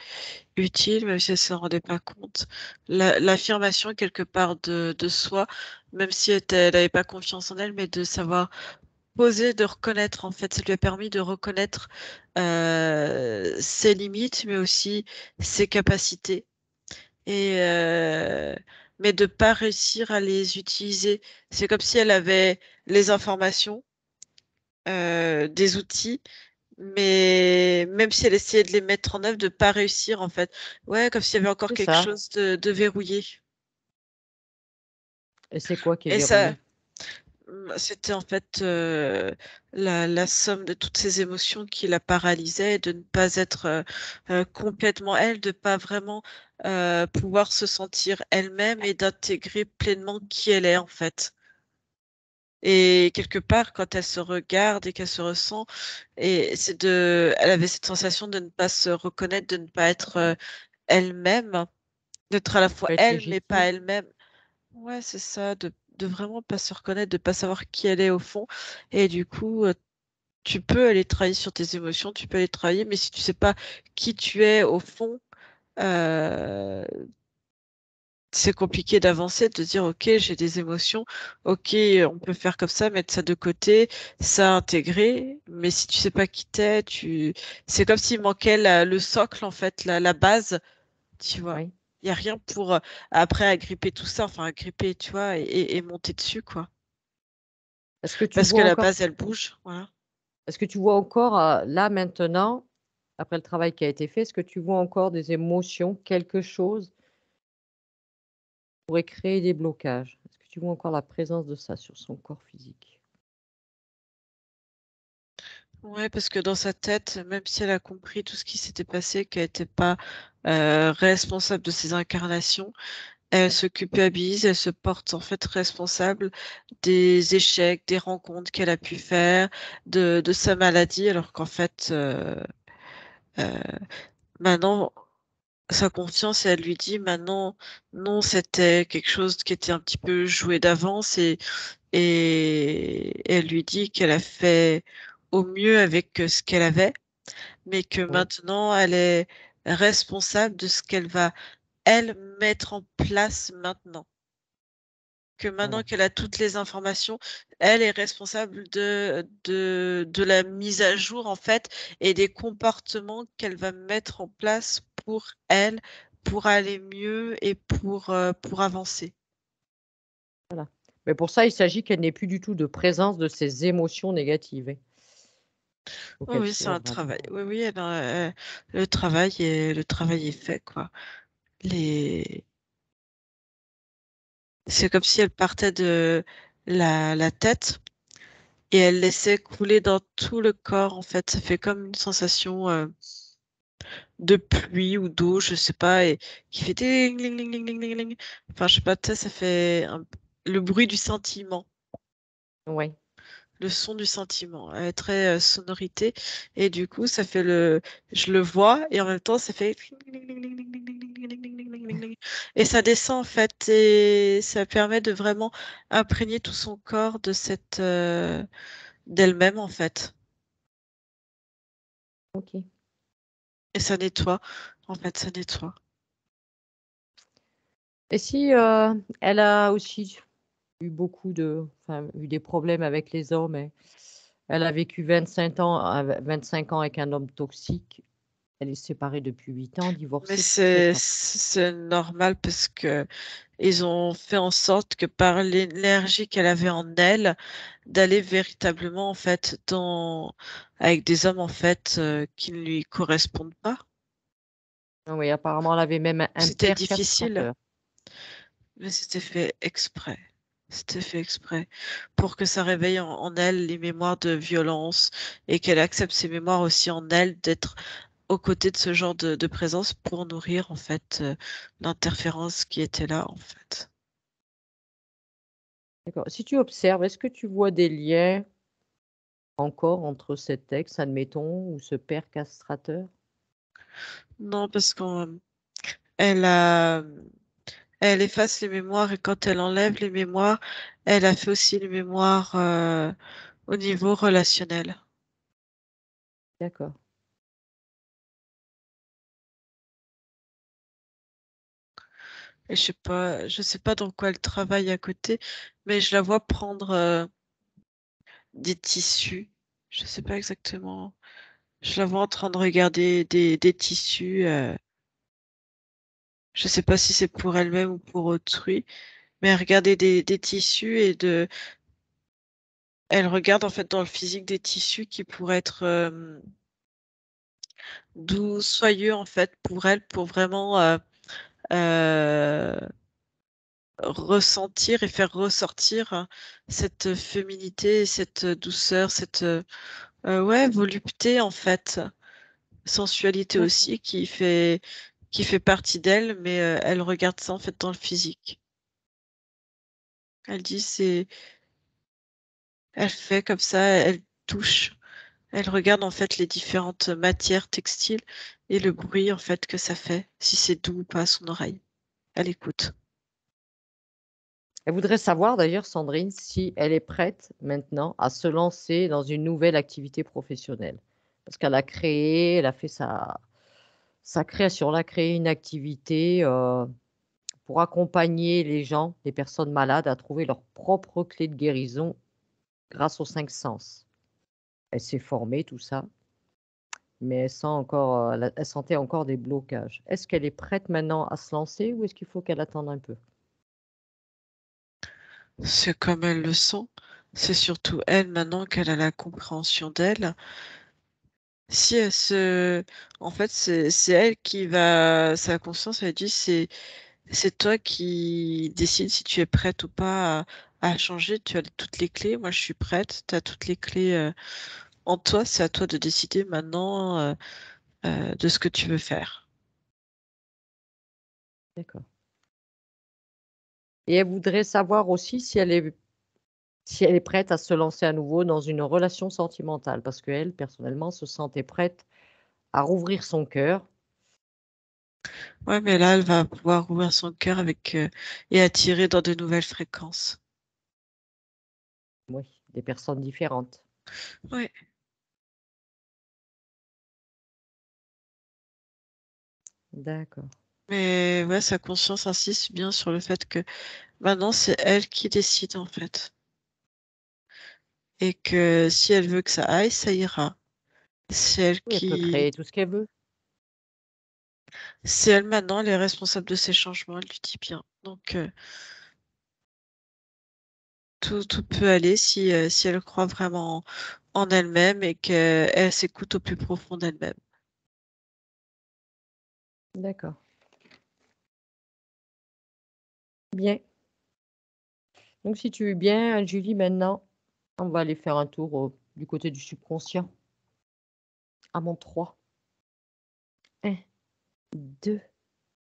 utiles, même si elle ne s'en rendait pas compte. L'affirmation quelque part de soi, même si elle n'avait pas confiance en elle, mais de savoir poser, de reconnaître, en fait, ça lui a permis de reconnaître ses limites, mais aussi ses capacités. Et mais de pas réussir à les utiliser. C'est comme si elle avait les informations, des outils, mais même si elle essayait de les mettre en œuvre, de pas réussir en fait. Ouais, comme s'il y avait encore C'est quelque ça. chose de verrouillé. Et c'est quoi qui est Et ça, verrouillé? C'était en fait la somme de toutes ces émotions qui la paralysait, de ne pas être complètement elle, de pas vraiment pouvoir se sentir elle-même et d'intégrer pleinement qui elle est en fait. Et quelque part, quand elle se regarde et qu'elle se ressent, elle avait cette sensation de ne pas se reconnaître, de ne pas être elle-même, d'être à la fois Pas être elle mais pas légitime. elle-même. Ouais, c'est ça, de vraiment pas se reconnaître, de pas savoir qui elle est au fond. Et du coup, tu peux aller travailler sur tes émotions, tu peux aller travailler, mais si tu sais pas qui tu es au fond, euh, c'est compliqué d'avancer, de dire, OK, j'ai des émotions, OK, on peut faire comme ça, mettre ça de côté, ça intégrer, mais si tu sais pas qui t'es, c'est comme s'il manquait le socle, en fait, la base, tu vois. Oui. Il n'y a rien pour après agripper tout ça, enfin agripper, tu vois, et monter dessus, quoi. Est-ce que tu Parce que vois la encore, base, elle bouge, voilà. est-ce que tu vois encore là maintenant, après le travail qui a été fait, est-ce que tu vois encore des émotions, quelque chose qui pourrait créer des blocages? Est-ce que tu vois encore la présence de ça sur son corps physique? Ouais, parce que dans sa tête, même si elle a compris tout ce qui s'était passé, qu'elle n'était pas responsable de ses incarnations, elle se culpabilise, elle se porte en fait responsable des échecs, des rencontres qu'elle a pu faire, de sa maladie, alors qu'en fait, euh, maintenant, sa conscience, elle lui dit maintenant, non, c'était quelque chose qui était un petit peu joué d'avance et elle lui dit qu'elle a fait au mieux avec ce qu'elle avait, mais que Oui, maintenant, elle est responsable de ce qu'elle va, elle, mettre en place maintenant. Que maintenant voilà, qu'elle a toutes les informations, elle est responsable de la mise à jour, en fait, et des comportements qu'elle va mettre en place pour elle, pour aller mieux et pour avancer. voilà. Mais pour ça, il s'agit qu'elle n'ait plus du tout de présence de ces émotions négatives, hein. Faut Oui, qu'elle oui, c'est soit un travail. vraiment Oui, oui, le travail est fait, quoi. Les... C'est comme si elle partait de la tête et elle laissait couler dans tout le corps, en fait. Ça fait comme une sensation de pluie ou d'eau, je sais pas, et qui fait ding, ding, ding, ding, ding, ding, ding. Enfin, je sais pas, ça fait le bruit du sentiment, oui, le son du sentiment, très sonorité, et du coup, ça fait je le vois, et en même temps, ça fait et ça descend en fait, et ça permet de vraiment imprégner tout son corps de d'elle-même en fait, OK. et ça nettoie, en fait, ça nettoie. Et si, elle a aussi eu beaucoup eu des problèmes avec les hommes et elle a vécu 25 ans avec un homme toxique. Elle est séparée depuis 8 ans, Mais divorcée depuis 7 ans. c'est normal parce que ils ont fait en sorte que par l'énergie qu'elle avait en elle, d'aller véritablement en fait avec des hommes en fait qui ne lui correspondent pas. Ah oui, apparemment, elle avait même un C'était père difficile, castrateur. mais c'était fait exprès. C'était fait exprès pour que ça réveille en elle les mémoires de violence et qu'elle accepte ces mémoires aussi en elle d'être aux côtés de ce genre de présence pour nourrir en fait l'interférence qui était là en fait. D'accord. Si tu observes, est-ce que tu vois des liens encore entre cet ex, admettons, ou ce père castrateur? Non, parce elle a, elle efface les mémoires et quand elle enlève les mémoires, elle a fait aussi les mémoires au niveau relationnel. D'accord. Et je sais pas dans quoi elle travaille à côté, mais je la vois prendre des tissus. Je sais pas exactement. Je la vois en train de regarder des tissus. Je sais pas si c'est pour elle-même ou pour autrui, mais regarder des tissus elle regarde en fait dans le physique des tissus qui pourraient être doux, soyeux en fait pour elle, pour vraiment euh, ressentir et faire ressortir cette féminité, cette douceur, cette ouais, volupté en fait, sensualité D'accord. aussi qui fait partie d'elle, mais elle regarde ça en fait dans le physique. Elle dit elle fait comme ça, elle touche, elle regarde en fait les différentes matières textiles et le bruit en fait que ça fait, si c'est doux ou pas à son oreille. Elle écoute. Elle voudrait savoir d'ailleurs, Sandrine, si elle est prête maintenant à se lancer dans une nouvelle activité professionnelle. Parce qu'elle a créé, elle a fait sa création, elle a créé une activité pour accompagner les gens, les personnes malades, à trouver leur propre clé de guérison grâce aux 5 sens. Elle s'est formée, tout ça, mais elle sent encore, elle sentait encore des blocages. Est-ce qu'elle est prête maintenant à se lancer ou est-ce qu'il faut qu'elle attende un peu? C'est comme elle le sent. C'est surtout elle maintenant qu'elle a la compréhension d'elle. Si elle se, en fait, c'est elle qui va, sa conscience, elle dit c'est toi qui décides si tu es prête ou pas à changer. Tu as toutes les clés. Moi, je suis prête. Tu as toutes les clés en toi. C'est à toi de décider maintenant de ce que tu veux faire. D'accord. Et elle voudrait savoir aussi si elle est prête à se lancer à nouveau dans une relation sentimentale, parce qu'elle, personnellement, se sentait prête à rouvrir son cœur. Ouais, mais là, elle va pouvoir ouvrir son cœur avec et attirer dans de nouvelles fréquences. Oui, des personnes différentes. Ouais. D'accord. Mais ouais, sa conscience insiste bien sur le fait que maintenant, c'est elle qui décide en fait. Et que si elle veut que ça aille, ça ira. C'est elle Oui, elle peut qui, créer tout ce qu'elle veut. c'est elle maintenant, elle est responsable de ces changements, elle lui dit bien. Donc tout peut aller si elle croit vraiment en elle-même et qu'elle s'écoute au plus profond d'elle-même. D'accord. Bien. Donc, si tu veux bien, Julie, maintenant, on va aller faire un tour du côté du subconscient. À mon 3. 1, 2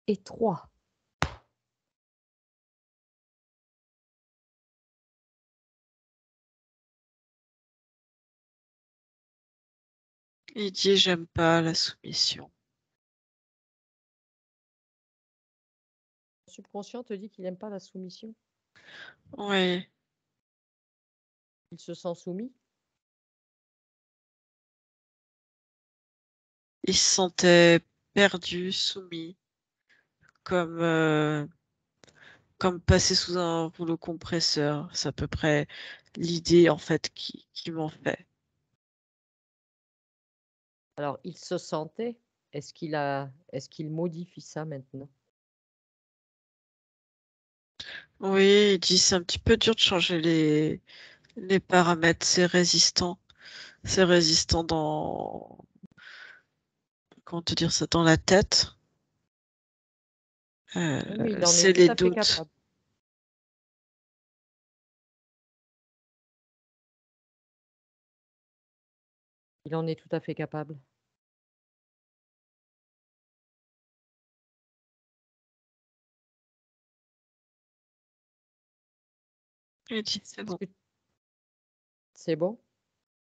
et 3. Il dit j'aime pas la soumission. Le subconscient te dit qu'il n'aime pas la soumission. Ouais, Il se sent soumis. il se sentait perdu, soumis, comme comme passer sous un rouleau compresseur. C'est à peu près l'idée en fait qui m'en fait. Alors, il se sentait. Est-ce qu'il modifie ça maintenant? Oui, il dit c'est un petit peu dur de changer les paramètres. C'est résistant dans, comment te dire ça, dans la tête. Oui, mais il en est C'est tout les à fait doutes. capable. Il en est tout à fait capable. Il dit c'est Est-ce bon. que c'est bon?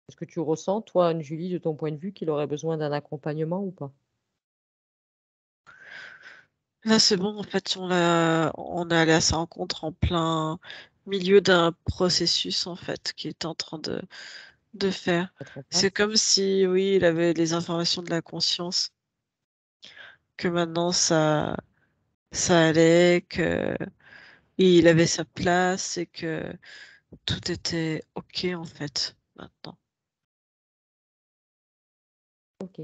Est-ce que tu ressens, toi, Julie, de ton point de vue, qu'il aurait besoin d'un accompagnement ou pas? Là c'est bon en fait, on est allé à sa rencontre en plein milieu d'un processus en fait qui est en train de faire. Mettre en C'est place? comme si, oui, il avait les informations de la conscience, que maintenant ça allait, que il avait sa place et que tout était OK en fait maintenant. OK.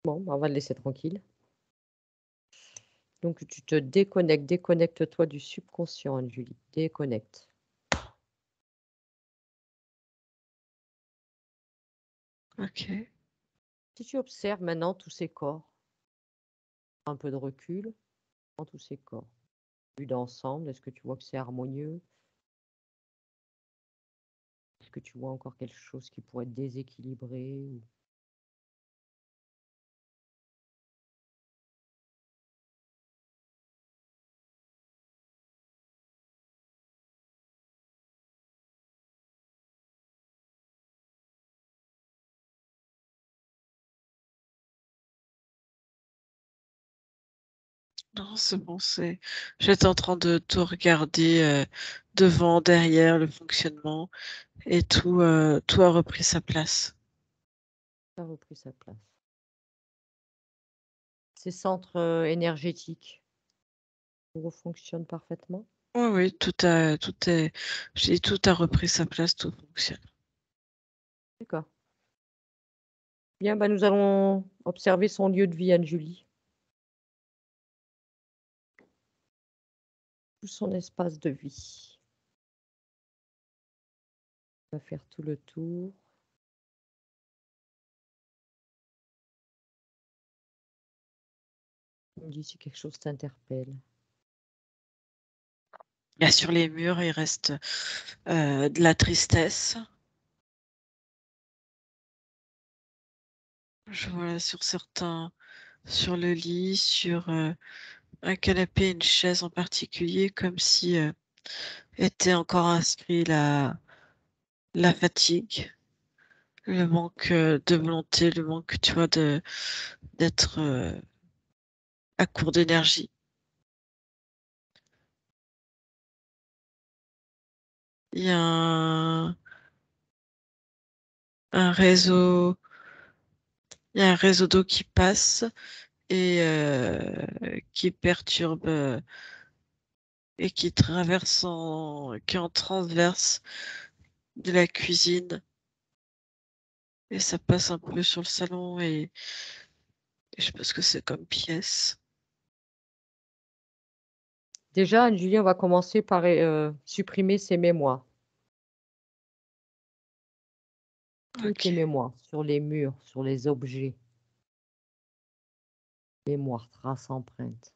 Bon, bah, on va le laisser tranquille. Donc tu te déconnectes, déconnecte-toi du subconscient, Julie, déconnecte. OK. Si tu observes maintenant tous ces corps, un peu de recul dans tous ces corps. Vue d'ensemble, est-ce que tu vois que c'est harmonieux? Est-ce que tu vois encore quelque chose qui pourrait être déséquilibré ou Non, c'est bon, j'étais en train de tout regarder devant, derrière, le fonctionnement et tout a repris sa place. ça a repris sa place? Ces centres, énergétiques, tout fonctionne parfaitement? Oui, oui, tout a repris sa place, tout fonctionne. D'accord. Bien, bah, nous allons observer son lieu de vie, Anne-Julie. Tout son espace de vie. On va faire tout le tour. Tu me dis si quelque chose t'interpelle. Là, sur les murs, il reste de la tristesse. Je vois sur le lit, sur un canapé, une chaise en particulier, comme si était encore inscrit la fatigue, le manque de volonté, le manque, tu vois, d'être à court d'énergie. Il y a un réseau, il y a un réseau d'eau qui passe et qui perturbe et qui qui est en transverse de la cuisine. Et ça passe un peu sur le salon et je sais pas ce que c'est comme pièce. Déjà, Anne-Julie, on va commencer par supprimer ses mémoires. Toutes les Ok, mémoires sur les murs, sur les objets. Mémoire, trace, empreinte.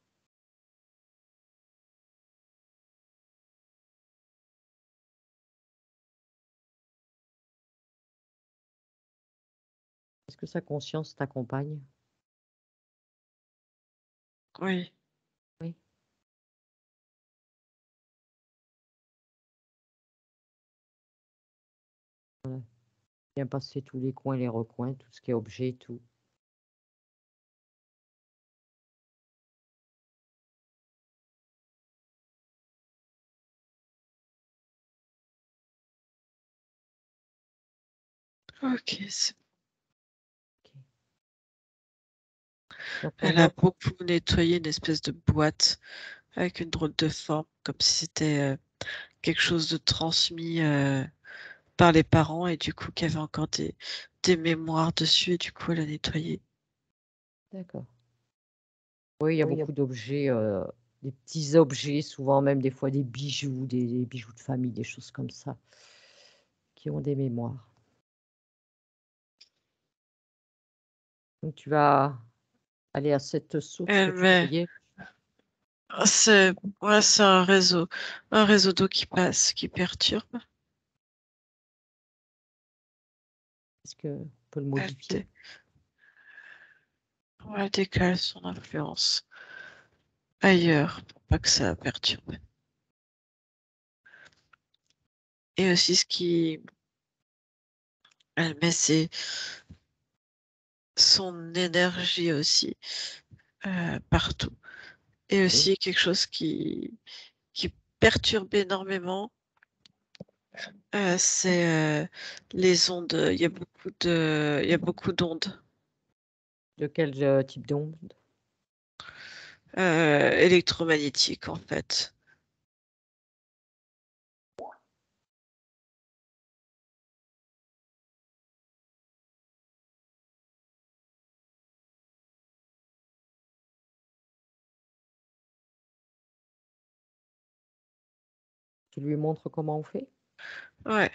Est-ce que sa conscience t'accompagne? oui, Oui. Voilà. Bien passer tous les coins, les recoins, tout ce qui est objet, tout. ok. Ok. Donc on Elle a voit beaucoup nettoyé une espèce de boîte avec une drôle de forme, comme si c'était quelque chose de transmis par les parents et du coup qu'il y avait encore des mémoires dessus et du coup elle a nettoyé. d'accord. Oui, il y a beaucoup d'objets, des petits objets, souvent même des fois des bijoux, des bijoux de famille, des choses comme ça, qui ont des mémoires. Donc tu vas aller à cette source que Elle tu met, voyais. c'est, ouais, c'est un réseau d'eau qui passe, qui perturbe. Est-ce qu'on peut le Elle, modifier? dé- ouais, elle décale son influence ailleurs pour pas que ça perturbe. Et aussi elle met son énergie aussi partout. Et Oui. aussi quelque chose qui perturbe énormément, c'est les ondes. Il y a beaucoup d'ondes De quel, type d'onde? électromagnétiques en fait. Tu lui montres comment on fait? Ouais,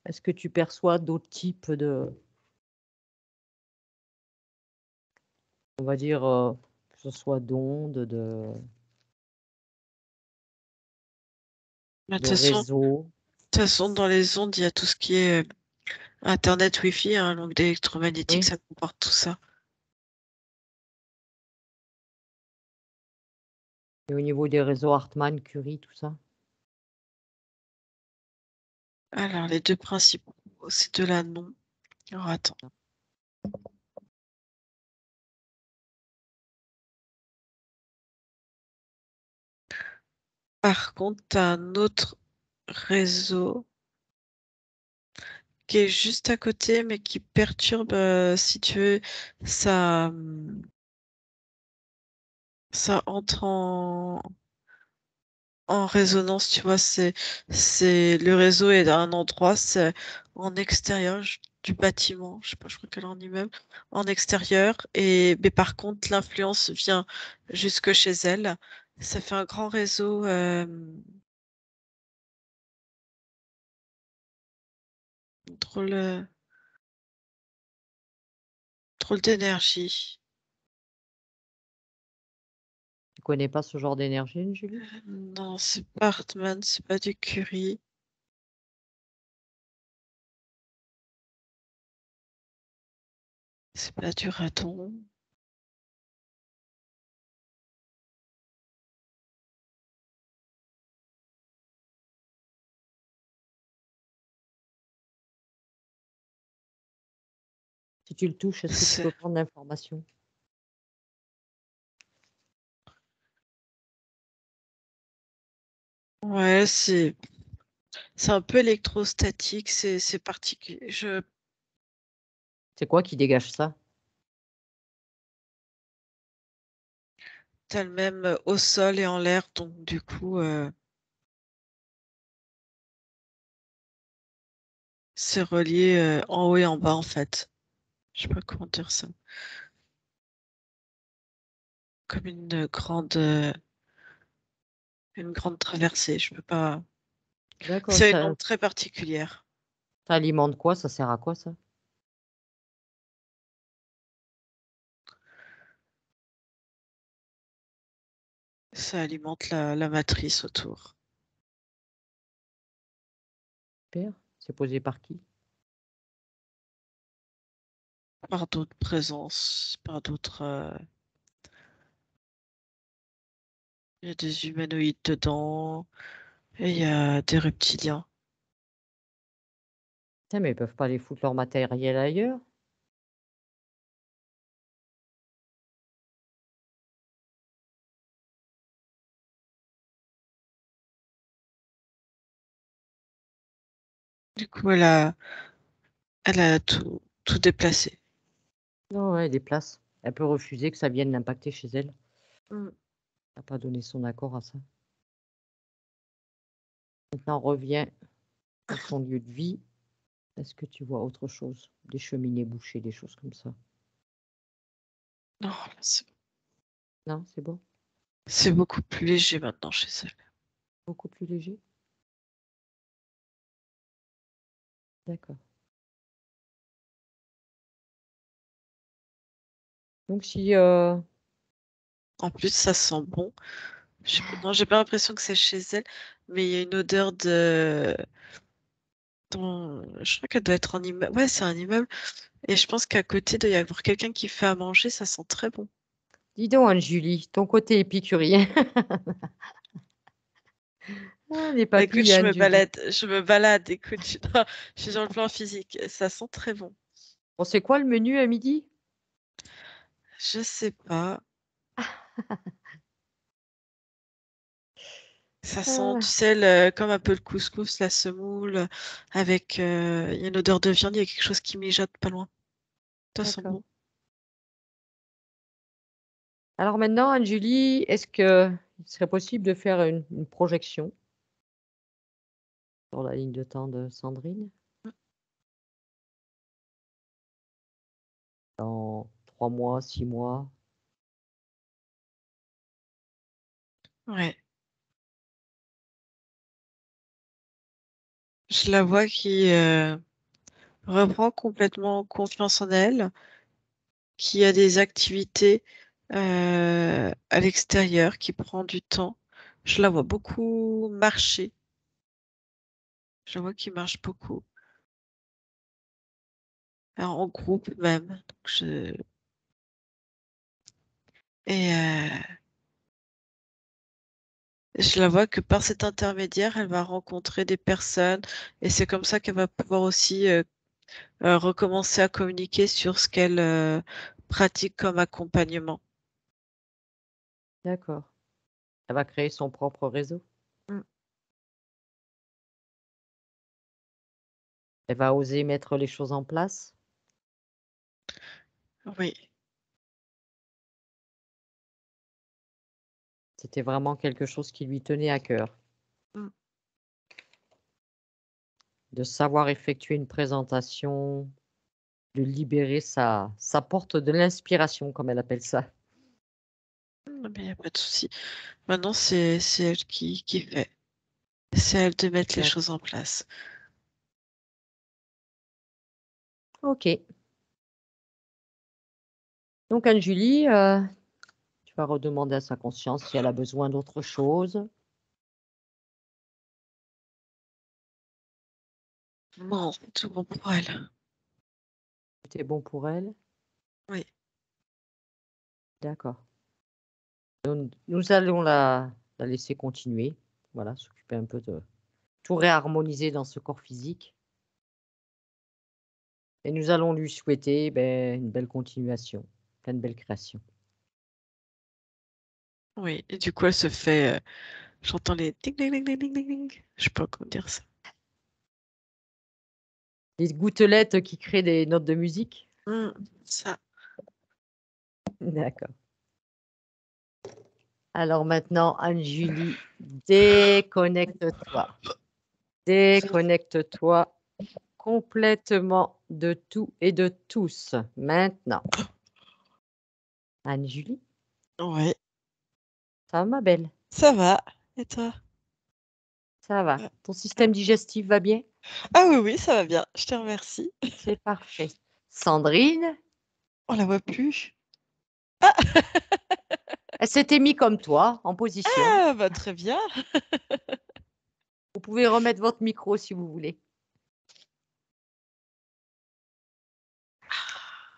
Est-ce que tu perçois d'autres types de, on va dire, que ce soit d'ondes, Bah, de réseaux? toute façon, dans les ondes, il y a tout ce qui est Internet, Wi-Fi, hein, l'onde électromagnétique, Oui. ça comporte tout ça. Et au niveau des réseaux Hartmann, Curie, tout ça? Alors, les deux principaux, ces deux-là, non. Alors, attends. Par contre, tu as un autre réseau qui est juste à côté, mais qui perturbe, si tu veux, ça, ça entre en résonance, tu vois, le réseau est à un endroit, c'est en extérieur du bâtiment, je sais pas, je crois qu'elle est en immeuble, en extérieur, mais par contre, l'influence vient jusque chez elle. Ça fait un grand réseau, drôle, drôle d'énergie. Tu connais pas ce genre d'énergie, Julie? Non, c'est pas Hartmann, c'est pas du Curie. C'est pas du radon. Si tu le touches, est-ce que tu C'est peux prendre l'information? ouais, c'est un peu électrostatique, c'est particulier. C'est quoi qui dégage ça? T'as le même au sol et en l'air, donc du coup, c'est relié en haut et en bas en fait. Je sais pas comment dire ça. Comme une grande traversée. Je peux pas. D'accord, C'est une ça onde très particulière. alimente quoi? Ça sert à quoi ça? Ça alimente la matrice autour. Super. C'est posé par qui? Par d'autres présences, par d'autres. Il y a des humanoïdes dedans et il y a des reptiliens. Putain, mais ils peuvent pas aller foutre leur matériel ailleurs? Du coup, elle a tout déplacé. Non, ouais, des places. Elle peut refuser que ça vienne l'impacter chez elle. Mm. Elle n'a pas donné son accord à ça. Maintenant, on revient à son lieu de vie. Est-ce que tu vois autre chose? Des cheminées bouchées, des choses comme ça? Non, là, Non, c'est bon? c'est beaucoup plus léger maintenant chez elle. Beaucoup plus léger? D'accord. Donc si En plus, ça sent bon. Non, j'ai pas l'impression que c'est chez elle, mais il y a une odeur de. Je crois qu'elle doit être en immeuble. Ouais, c'est un immeuble. Et je pense qu'à côté, il doit y avoir quelqu'un qui fait à manger. Ça sent très bon. dis donc, Anne-Julie, ton côté épicurien. Ah, les Écoute, papilles, Anne-Julie. Je me balade. Écoute, je suis dans le plan physique. Ça sent très bon. Bon, c'est quoi le menu à midi? Je sais pas. Ça sent, tu Ah, sais, comme un peu le couscous, la semoule, avec. Il y a une odeur de viande. Il y a quelque chose qui mijote pas loin. Ça sent d'accord. bon. Alors maintenant, Anne-Julie, est-ce que il serait possible de faire une projection sur la ligne de temps de Sandrine dans 3 mois, 6 mois? Ouais. Je la vois qui reprend complètement confiance en elle, qui a des activités à l'extérieur, qui prend du temps. Je la vois beaucoup marcher. Je la vois qui marche beaucoup. Alors, en groupe même. Et je la vois que par cet intermédiaire, elle va rencontrer des personnes et c'est comme ça qu'elle va pouvoir aussi recommencer à communiquer sur ce qu'elle pratique comme accompagnement. D'accord. Elle va créer son propre réseau. Mm. Elle va oser mettre les choses en place. Oui, C'était vraiment quelque chose qui lui tenait à cœur, Mm. de savoir effectuer une présentation, de libérer sa porte de l'inspiration, comme elle appelle ça. Mais il n'y a pas de souci. Maintenant, c'est elle qui fait. C'est à elle de mettre les D'accord. choses en place. Ok. Donc Anne-Julie, tu vas redemander à sa conscience si elle a besoin d'autre chose. Bon, tout bon pour elle. C'était bon pour elle? Oui. D'accord. Nous allons la laisser continuer. Voilà, s'occuper un peu de tout réharmoniser dans ce corps physique. Et nous allons lui souhaiter une belle continuation, plein de belles créations. Oui, et du coup, elle se fait. J'entends les ding ding ding ding ding ding ding. Je sais pas comment dire ça. Les gouttelettes qui créent des notes de musique? Ça. D'accord. Alors maintenant, Anne-Julie, déconnecte-toi. Déconnecte-toi complètement de tout et de tous, maintenant. Anne-Julie, Ouais, ça va ma belle? ça va. Et toi? Ça va. Ouais. Ton système digestif va bien? Ah oui, oui, ça va bien. Je te remercie. C'est parfait. Sandrine, On la voit plus. elle s'était mise comme toi, en position. Ah, bah très bien. Vous pouvez remettre votre micro si vous voulez.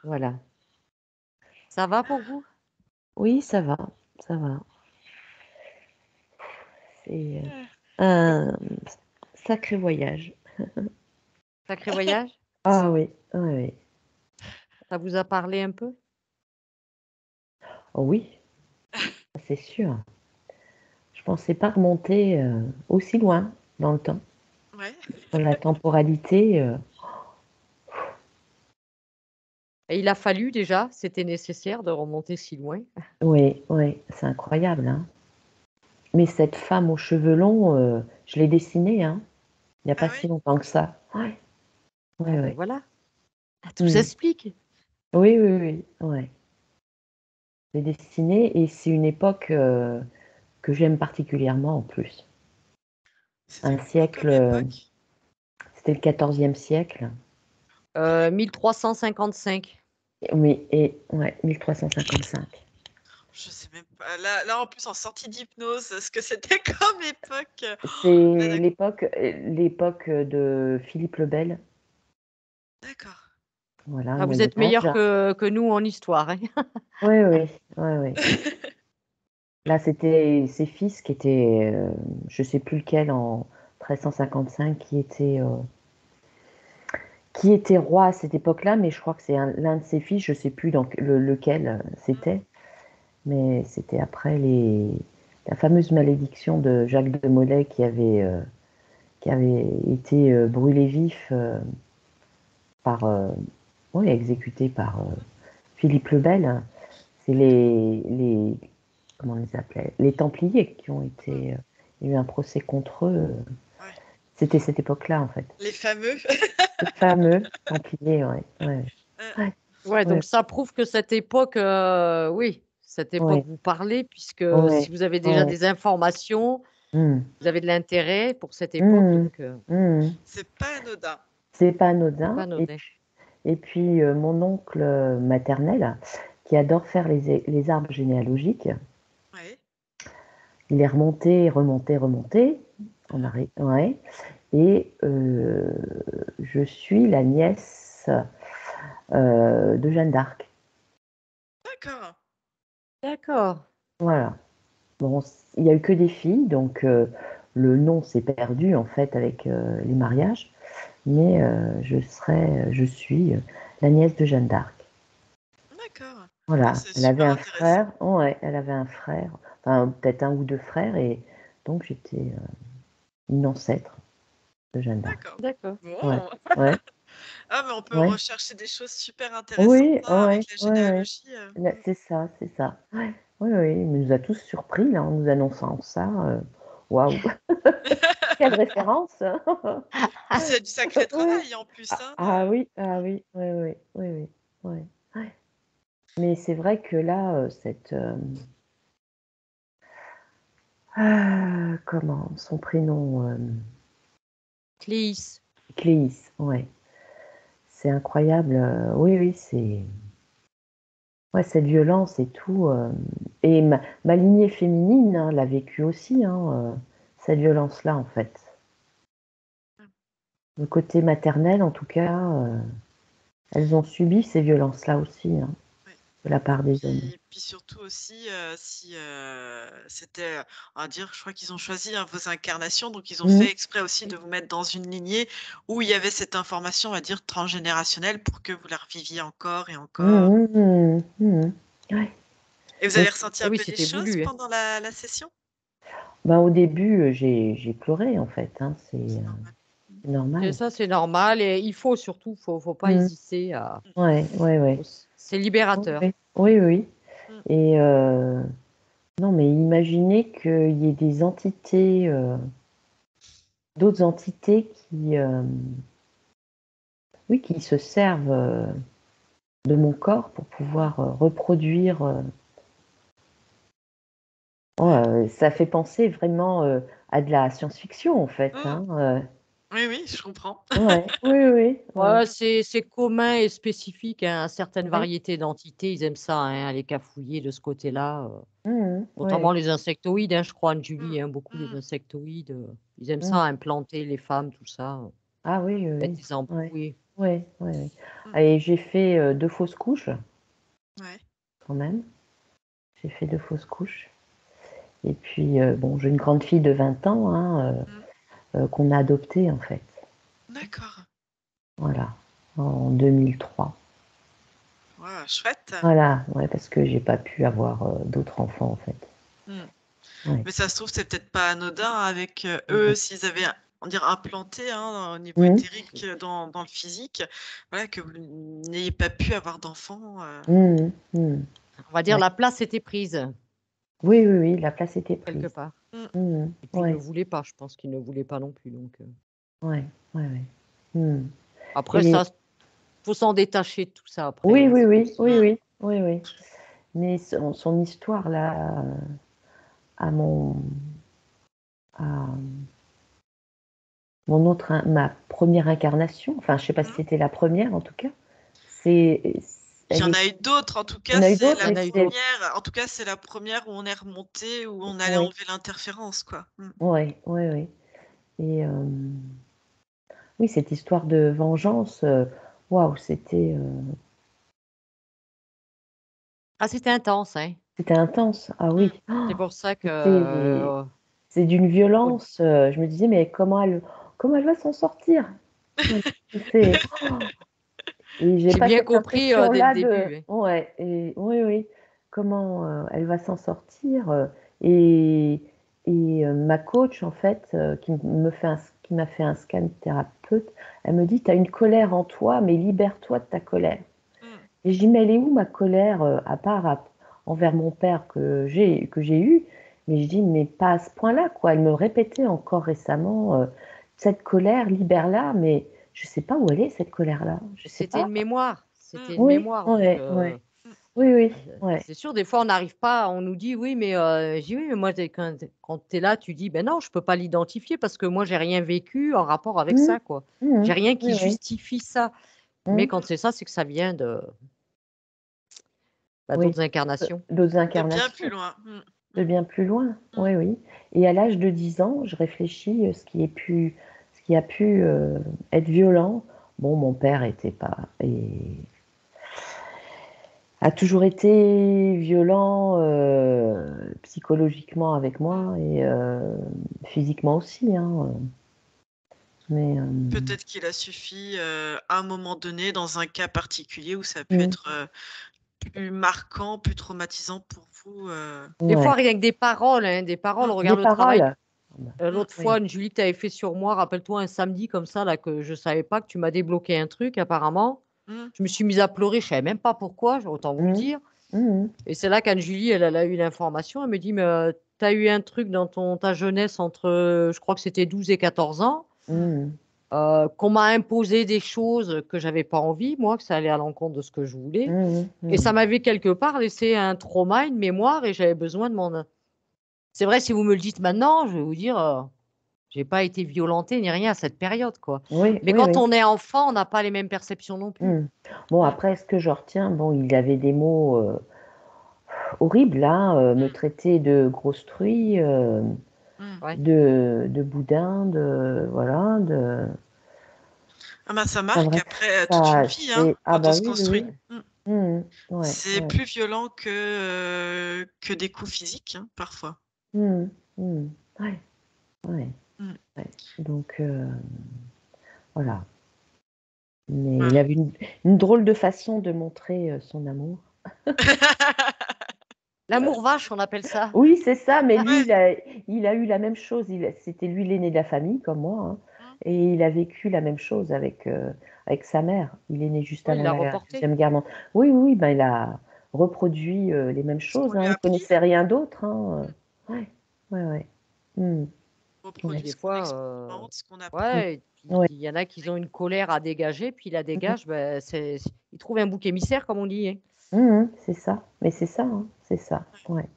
Voilà. Ça va pour vous? Oui, ça va, ça va. C'est un sacré voyage. Sacré voyage? Ah oui, oui, oui. Ça vous a parlé un peu? Oh oui, c'est sûr. Je pensais pas remonter aussi loin dans le temps. Ouais. Dans la temporalité, Et il a fallu déjà, c'était nécessaire de remonter si loin. oui, oui, c'est incroyable, hein. Mais cette femme aux cheveux longs, je l'ai dessinée, hein, il n'y a Ah pas oui? si longtemps que ça. Ouais, Ah ouais, ben ouais. voilà, ah, tout Mm. s'explique. Oui, oui, oui, ouais. Je l'ai dessinée et c'est une époque que j'aime particulièrement en plus. C'était Un quoi comme siècle, époque? c'était le XIVe siècle. 1355. Oui, et ouais, 1355. Je sais même pas. Là, en plus, en sortie d'hypnose, ce que c'était comme époque. Là, C'est l'époque de Philippe le Bel. d'accord. Voilà, le Ah, vous Moyen êtes Âge. meilleur que nous en histoire, hein. Oui, oui, oui, oui. Là, c'était ses fils qui étaient, je sais plus lequel en 1355, qui était roi à cette époque-là, mais je crois que c'est l'un de ses fils, je sais plus lequel c'était, mais c'était après la fameuse malédiction de Jacques de Molay qui avait été brûlé vif oui, exécuté par Philippe le Bel. C'est comment on les appelait? Les Templiers qui ont Mm, été, il y a eu un procès contre eux. ouais. C'était cette époque-là, en fait. Les fameux. Les fameux Templiers, ouais, ouais, Euh, ouais, Ouais, ouais, donc ça prouve que cette époque, oui, cette époque ouais, vous parlez, puisque si ouais, vous avez déjà ouais, des informations, Mmh. Vous avez de l'intérêt pour cette époque, Mmh. donc Mmh. C'est pas anodin. C'est pas c'est pas anodin. anodin. Et puis mon oncle maternel, qui adore faire les arbres généalogiques, Ouais. il est remonté, remonté, remonté. Ouais. Et je suis la nièce de Jeanne d'Arc. D'accord. D'accord. Voilà. Bon, il n'y a eu que des filles, donc le nom s'est perdu en fait avec les mariages. Mais je suis la nièce de Jeanne d'Arc. D'accord. Ah, Voilà, c'est elle avait super un intéressant. frère, ouais, elle avait un frère, enfin peut-être un ou deux frères, et donc j'étais une ancêtre de Jeanne d'Arc. D'accord. D'accord. Bon. Ouais, ouais, Ah, mais on peut ouais. rechercher des choses super intéressantes Oui, hein, ouais, avec la ouais, ouais. généalogie. Là, c'est ça, c'est ça. Ouais, oui, oui, il nous a tous surpris là, en nous annonçant ça. Waouh, quelle référence! Puis c'est du sacré Ouais. travail en plus. Hein. Oui, ah oui, oui, oui, oui, oui, ouais, ouais. Mais c'est vrai que là, comment son prénom, Cléis. Cléis, ouais. C'est incroyable. Oui, oui, c'est. Ouais, cette violence et tout. Et ma lignée féminine hein, l'a vécu aussi, hein, cette violence-là, en fait. Le côté maternel, en tout cas, elles ont subi ces violences-là aussi, hein, Ouais. de la part des hommes. Puis surtout aussi, si, c'était, on va dire, je crois qu'ils ont choisi, hein, vos incarnations, donc ils ont Mmh. fait exprès aussi de vous mettre dans une lignée où il y avait cette information, on va dire, transgénérationnelle pour que vous la reviviez encore et encore. Mmh, mmh, mmh. Ouais. Et vous Mais, avez ressenti Ah un oui, peu des c'était choses voulu, hein. pendant la session? ben, au début, j'ai pleuré, en fait. Hein, C'est normal. Mmh. c'est Et normal. ça, c'est normal et il faut surtout, faut pas Mmh. hésiter à Ouais, ouais, ouais. c'est Oui, libérateur. oui, oui, oui. Mmh. Et non, mais imaginez qu'il y ait des entités, d'autres entités oui, qui se servent de mon corps pour Mmh. pouvoir reproduire. Ouais. Ça fait penser vraiment à de la science-fiction, en fait. Mmh. Hein, Oui, oui, je comprends. ouais, oui, oui, ouais, Ouais, c'est commun et spécifique, hein, à certaines ouais. variétés d'entités, ils aiment ça, hein, aller cafouiller de ce côté-là, Mhm, ouais. notamment les insectoïdes, hein, je crois, Mmh. Anne-Julie, hein, beaucoup les Mmh. insectoïdes, ils aiment ça, Mhm. implanter les femmes, tout ça, Ah oui, oui, mettre oui. des embrouilles. Ouais, Oui. ouais, ouais, ouais. Mmh. Et j'ai fait 2 fausses couches, Ouais. quand même. J'ai fait 2 fausses couches. Et puis, bon, j'ai une grande fille de 20 ans hein, Mmh. qu'on a adoptée, en fait. D'accord. Voilà, en 2003. Waouh, chouette. Voilà, ouais, parce que j'ai pas pu avoir d'autres enfants, en fait. Mmh. Ouais. Mais ça se trouve, c'est peut-être pas anodin avec, eux, Mhm. s'ils avaient, on dirait implanté, hein, au niveau Mhm. éthérique, dans le physique, voilà, que vous n'ayez pas pu avoir d'enfant, Mhm. Mhm. On va dire Ouais. la place était prise, Oui, oui, oui, la place était quelque prise. part. Mmh. Mhm. Et puis ils ne Ouais, voulaient pas, je pense qu'ils ne voulaient pas non plus, donc ouais, ouais, ouais. Mhm. après Et ça, faut s'en détacher de tout ça après, oui, hein, oui, c'est oui, oui, Mmh. possible. oui, oui, oui. Mais son histoire là, à mon, à ma première incarnation, enfin, je sais pas si Mmh. c'était la première en tout cas. C'est, Il y elle en est, a eu d'autres, en tout il y cas, en a eu c'est d'autres, Il y la en mais a eu c'est, d'autres. première. En tout cas, c'est la première où on est remonté, où on allait oui, enlever l'interférence, quoi. Mmh. oui, oui, oui. Et oui, cette histoire de vengeance, waouh, Ah, c'était intense, hein. c'était intense. Ah Mmh. oui, C'est pour ça que, c'est d'une faut violence. Je me disais, mais comment elle va s'en sortir? Ouais, c'est, et j'ai j'ai pas bien cette compris, dès le impression-là de, début, hein. ouais, et oui, oui, comment elle va s'en sortir? Et, ma coach, en fait, qui m'a fait un scan thérapeute, elle me dit, tu as une colère en toi, mais libère-toi de ta colère. Mmh. Et je dis, mais elle est où ma colère, à part envers mon père que j'ai eu? Mais je dis, mais pas à ce point-là, quoi. Elle me répétait encore récemment, cette colère, libère-la, mais je sais pas où elle est, cette colère-là. Je sais C'était pas. une mémoire, Mmh. c'était une Oui, mémoire donc ouais, ouais. Oui, oui, ouais. C'est sûr, des fois, on n'arrive pas, on nous dit: «Oui, mais» je dis: «Oui, mais moi, quand tu es là, tu dis: "Ben non, je peux pas l'identifier parce que moi, j'ai rien vécu en rapport avec Mmh. ça, quoi. Mmh. J'ai rien qui Oui, oui. justifie ça." Mais Mmh. quand c'est ça, c'est que ça vient Oui. d'autres incarnations. D'autres De bien plus incarnations, loin. de bien plus loin. Mm. Oui, oui. Et à l'âge de 10 ans, je réfléchis ce qui a pu être violent. Bon, mon père a toujours été violent psychologiquement avec moi et physiquement aussi, hein. Mais Peut-être qu'il a suffi à un moment donné, dans un cas particulier, où ça a pu mmh, être plus marquant, plus traumatisant pour vous. Des fois, ouais. rien que des paroles, hein, des paroles, Mm. Des regarde le travail. paroles. Ah bah, Mm. L'autre oui. fois, une Julie que tu avais fait sur moi, rappelle-toi un samedi comme ça là que je savais pas, que tu m'as débloqué un truc apparemment. Mm. Je me suis mise à pleurer, je savais même pas pourquoi, autant vous le Mmh. dire. Mmh. Et c'est là qu'Anne-Julie, elle a eu l'information. Elle me dit: «Mais, tu as eu un truc dans ta jeunesse entre, je crois que c'était 12 et 14 ans, Mmh. qu'on m'a imposé des choses que j'avais pas envie, moi, que ça allait à l'encontre de ce que je voulais Mmh. et Mmh. ça m'avait quelque part laissé un trauma, une mémoire et j'avais besoin de m'en». C'est vrai, si vous me le dites maintenant, je vais vous dire, j'ai pas été violentée ni rien à cette période, quoi. Oui, Mais oui, quand oui. on est enfant, on n'a pas les mêmes perceptions non plus. Mmh. Bon, Mm. après, ce que je retiens, bon, il avait des mots horribles, hein, me Mm. traiter de grosse truie, Mm. Ouais. de boudin, voilà, Ah bah, ça enfin marque bref, après toute une ça, vie, hein, c'est, ah quand on bah se oui, oui, construit. oui. Mm. Mmh. Ouais, C'est ouais. plus violent que des coups physiques, hein, parfois. Mmh. Mmh. Ouais, ouais, Mm. ouais. Donc, voilà. Mais il Voilà. avait une drôle de façon de montrer son amour. L'amour vache, on appelle ça. Oui, c'est ça, mais lui, Ouais. il a eu la même chose. C'était lui l'aîné de la famille, comme moi, hein, Mm. et il a vécu la même chose avec sa mère. Il est né juste Oui, il avant l'a la reporté. Deuxième Guerre mondiale. Oui, oui, oui, ben, il a reproduit les mêmes Ce qu'on choses, lui hein. a Il appris, connaissait rien d'autre, hein. Ouais, ouais, ouais. Mmh. Et Ouais, reproduit des ce qu'on fois, expérimente, ce qu'on apprend. mmh, ouais, et puis ouais. il y en a qui ont une colère à dégager, puis ils la Mmh. dégagent, ben, ils trouvent un bouc émissaire, comme on dit, hein. C'est ça. Mais c'est ça, hein, c'est ça. Ouais.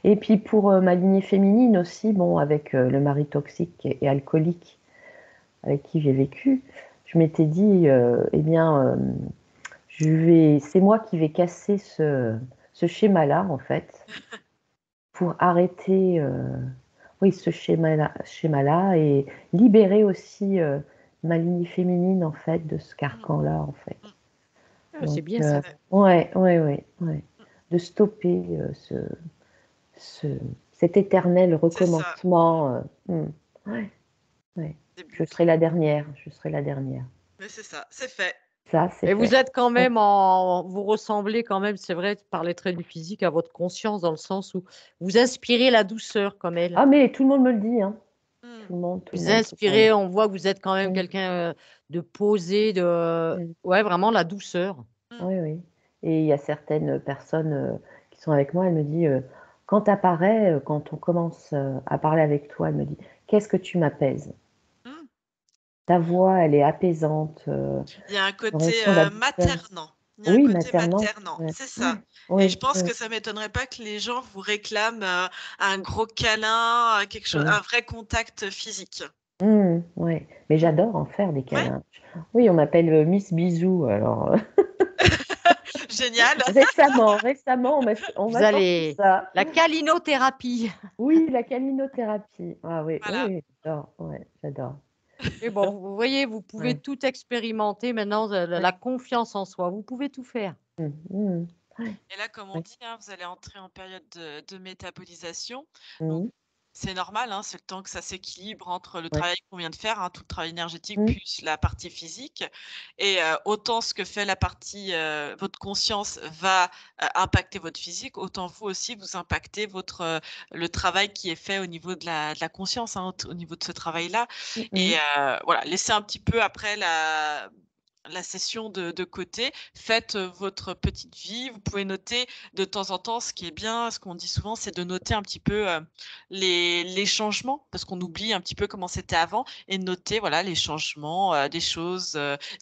Et puis pour ma lignée féminine aussi, bon, avec le mari toxique et alcoolique avec qui j'ai vécu, je m'étais dit, eh bien, c'est moi qui vais casser ce schéma-là, en fait, pour arrêter, oui, ce schéma-là et libérer aussi ma lignée féminine, en fait, de ce Mm. carcan-là, en fait. Mm. Ah, c'est Donc, bien ça. ouais, ouais, ouais, ouais. Mm. De stopper ce, cet éternel C'est ça. recommencement. Ouais, ouais. Des Je serai boucles. la dernière, je serai la dernière. Mais c'est ça, c'est fait. Ça, c'est Et vous fait. êtes quand Ouais. même vous ressemblez quand même, c'est vrai, par les traits du physique, à votre conscience, dans le sens où vous inspirez la douceur comme elle. Ah, mais tout le monde me le dit, hein. Mm. Tout le monde, tout le Vous monde, tout le monde. inspirez, on voit que vous êtes quand même Mmh, quelqu'un, de posé, mmh. ouais, vraiment la douceur. Mm. Oui, oui. Et il y a certaines personnes qui sont avec moi, elles me disent quand tu apparais, quand on commence à parler avec toi, elle me dit qu'est-ce que tu m'apaises. Mm. Ta voix, elle est apaisante. Il y a un On côté ressent la douceur. maternant. Il y a un Oui, côté maternant. maternant, Ouais, c'est ça. ouais, Et oui, je pense oui. que ça m'étonnerait pas que les gens vous réclament un gros câlin, quelque chose, Mmh. un vrai contact physique. Ouais. Mais Mm. j'adore en faire des Ouais, câlins. Oui, on m'appelle Miss Bisou. Alors génial. récemment, on Vous m'a sorti allez ça. la câlinothérapie. Oui, la câlinothérapie. Ah oui, oui, Voilà. oui, j'adore. Ouais, j'adore. Mais bon, vous voyez, vous pouvez Ouais. tout expérimenter maintenant, Ouais. la confiance en soi, vous pouvez tout faire. Mmh. Ouais, Et là, comme on ouais. dit, hein, vous allez entrer en période de métabolisation. Donc, Mmh. c'est normal, hein, c'est le temps que ça s'équilibre entre le Ouais. travail qu'on vient de faire, hein, tout le travail énergétique, Mmh. plus la partie physique. Et autant ce que fait la partie, votre conscience va impacter votre physique, autant vous aussi, vous impactez le travail qui est fait au niveau de la conscience, hein, au niveau de ce travail-là. Mmh Et mh. voilà, laissez un petit peu après la session de côté, faites votre petite vie. Vous pouvez noter de temps en temps, ce qui est bien, ce qu'on dit souvent, c'est de noter un petit peu les changements, parce qu'on oublie un petit peu comment c'était avant, et noter voilà, les changements, des choses,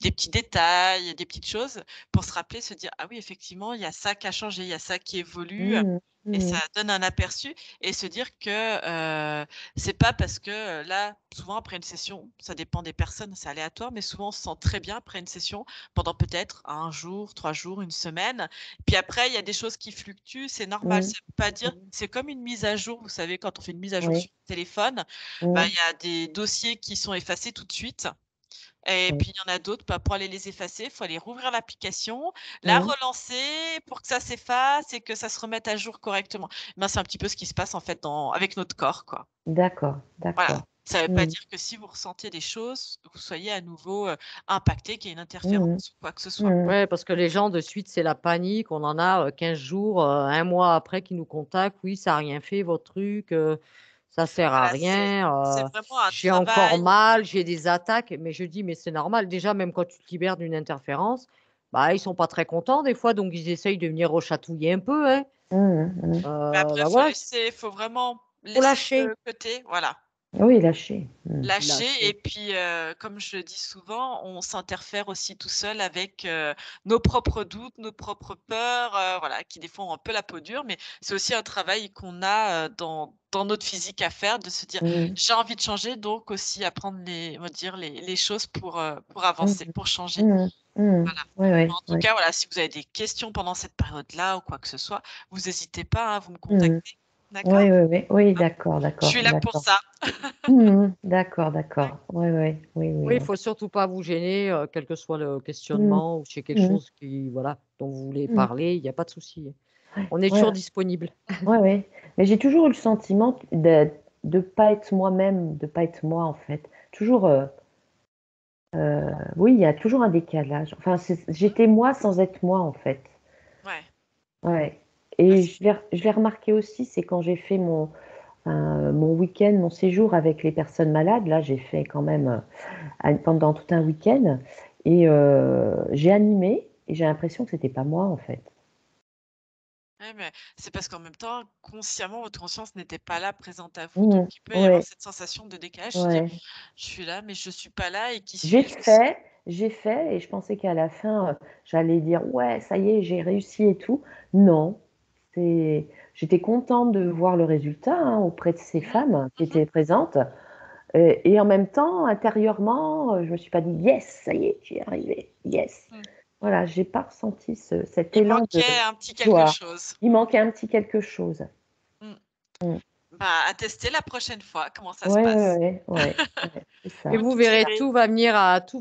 des petits détails, des petites choses, pour se rappeler, se dire, ah oui, effectivement, il y a ça qui a changé, il y a ça qui évolue. Mmh. Et ça Mmh. donne un aperçu et se dire que c'est pas parce que là, souvent après une session, ça dépend des personnes, c'est aléatoire, mais souvent on se sent très bien après une session pendant peut-être 1 jour, 3 jours, 1 semaine. Puis après, il y a des choses qui fluctuent, c'est normal. Ça Mmh. veut pas dire, Mmh. c'est comme une mise à jour. Vous savez, quand on fait une mise à jour Oui. sur le téléphone, bah, Mmh. il y a des dossiers qui sont effacés tout de suite. Et Oui. puis, il y en a d'autres, bah, pour aller les effacer, il faut aller rouvrir l'application, la Mmh. relancer pour que ça s'efface et que ça se remette à jour correctement. Ben, c'est un petit peu ce qui se passe en fait avec notre corps, quoi. D'accord, Voilà. d'accord. Ça ne veut pas Mmh. dire que si vous ressentez des choses, vous soyez à nouveau impacté, qu'il y ait une Mmh. interférence ou quoi que ce soit. Mmh. Ouais, parce que les gens, de suite, c'est la panique. On en a 15 jours, 1 mois après qui nous contactent. Oui, ça a rien fait, votre truc, ça sert à Voilà, rien. c'est vraiment un J'ai encore travail. mal, j'ai des attaques. Mais je dis, mais c'est normal. Déjà, même quand tu te libères d'une interférence, bah, ils sont pas très contents des fois, donc ils essayent de venir rechatouiller un peu, hein. Mmh. Mmh. Mais après, Bah voilà, faut vraiment faut laisser lâcher, de côté. Voilà. Oui, lâcher. Mmh. Lâcher et lâcher. puis, comme je le dis souvent, on s'interfère aussi tout seul avec, nos propres doutes, nos propres peurs, voilà, qui des fois ont un peu la peau dure, mais c'est aussi un travail qu'on a, dans notre physique à faire, de se dire: Mmh. «J'ai envie de changer», donc aussi à prendre on va dire les choses pour avancer, Mmh. pour changer. Mmh. Mmh. Voilà. Ouais, ouais, En tout ouais. cas, voilà, si vous avez des questions pendant cette période-là ou quoi que ce soit, vous hésitez pas, hein, vous me Mmh. contactez. D'accord? Oui, oui, oui. Oui, Hein? d'accord, Je d'accord, suis là pour d'accord. ça. Mmh. D'accord, d'accord. Ouais, ouais. Oui, Oui, oui, il oui. faut surtout pas vous gêner, quel que soit le Mmh. questionnement ou s'il y a quelque Mmh. chose qui voilà, dont vous voulez Mmh. parler, il y a pas de souci. Ouais, On est ouais, toujours disponible. ouais, ouais. Mais j'ai toujours eu le sentiment de pas être moi-même, de pas être moi, en fait. Toujours, oui, il y a toujours un décalage. Enfin, Mmh. j'étais moi sans être moi, en fait. Ouais. Ouais. Bah, Et c'est je l'ai remarqué aussi, c'est quand j'ai fait mon week-end, mon séjour avec les personnes malades. Là, j'ai fait quand même, pendant tout un week-end et j'ai animé et j'ai l'impression que c'était pas moi, en fait. ouais, mais c'est parce qu'en même temps, consciemment, votre conscience n'était pas là, présente à vous, donc Mmh. il peut y avoir Ouais, cette sensation de décalage, se dire: ouais. «Je suis là, mais je suis pas là et qui J'ai suis-je aussi?» fait j'ai fait et je pensais qu'à la fin, j'allais dire: «Ouais, ça y est, j'ai réussi et tout». Non, j'étais contente de voir le résultat, hein, auprès de ces Mmh. femmes qui Mmh. étaient présentes, et en même temps, intérieurement, je me suis pas dit: «Yes, ça y est, j'y ai arrivé, yes». Mmh. Voilà, j'ai pas ressenti cet Il élan de manquait un petit quelque joie. chose. Il manquait un petit quelque chose. Mmh. Mmh. Bah, à tester la prochaine fois, comment ça se Ouais, ouais, passe. ouais, ouais, ouais, c'est Et Vous ça, vous nous c'est verrez, ça. direz. tout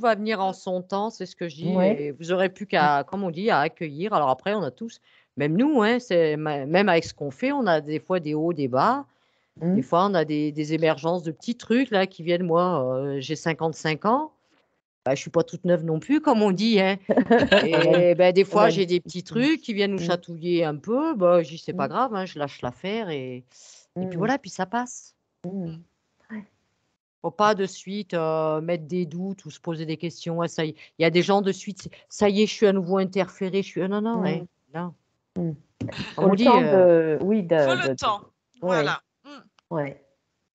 va venir en Mmh. son temps, c'est ce que je dis Ouais. et vous aurez plus Mmh. qu'à, comme on dit, à accueillir. Alors après, on a tous, même nous, hein, c'est même avec ce qu'on fait, on a des fois des hauts, des bas. Des Mmh. fois, on a des émergences de petits trucs là qui viennent. Moi, j'ai 55 ans, bah, je suis pas toute neuve non plus, comme on dit, hein. On a une Et ben des on fois, a une j'ai des petite petits trucs qui viennent nous mmh, chatouiller un peu, bah, je dis: «C'est pas mmh, grave, hein», je lâche l'affaire et puis mmh, voilà, puis ça passe. mmh. Mmh. Ouais. Faut pas de suite, mettre des doutes ou se poser des questions: «Ah ça y est», il y a des gens de suite, c'est: «Ça y est, je suis à nouveau interféré, je suis» non, non, Mmh, eh, non. mmh. Faut Comme on le dit, temps de oui, Faut le temps. ouais, Voilà. Mmh. ouais,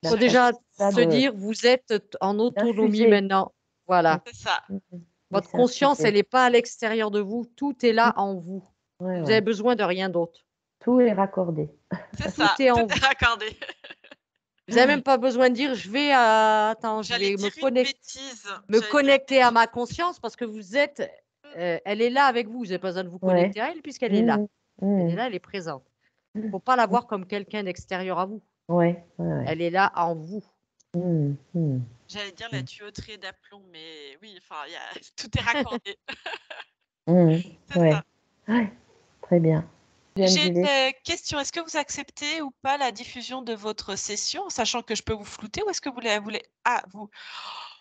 faut J'allais déjà ça se dire: «Vous êtes en autonomie d'infuser. maintenant». Mmh, Voilà. c'est ça. mmh mh. Votre Laisser conscience, infuser. elle est pas à l'extérieur de vous, tout est Mmh, là en vous. ouais, Vous avez ouais. besoin de rien d'autre. Tout est raccordé. C'est Tout ça, est tout en est vous. raccordé. Vous avez même pas besoin de dire: «Je vais, attends, je J'allais vais dire une bêtise. me J'allais dire une connecter à bêtise. ma conscience» parce que vous êtes, Mmh. elle est là avec vous. Vous avez pas besoin de vous Ouais. connecter à elle puisqu'elle est là. Mmh mh. Elle est Mmh. là, elle est présente. Mmh. Faut pas la Mmh. voir comme quelqu'un d'extérieur à vous. Ouais, ouais, ouais. Elle est là en vous. Mmh, mmh, J'allais dire la mmh. tuyauterie d'aplomb, mais oui, enfin, il y a tout est raccordé. Mmh. C'est Ouais. ça. Ouais, très bien. Bien J'ai Julie. une question. Est-ce que vous acceptez ou pas la diffusion de votre session, sachant que je peux vous flouter, ou est-ce que vous voulez ah, vous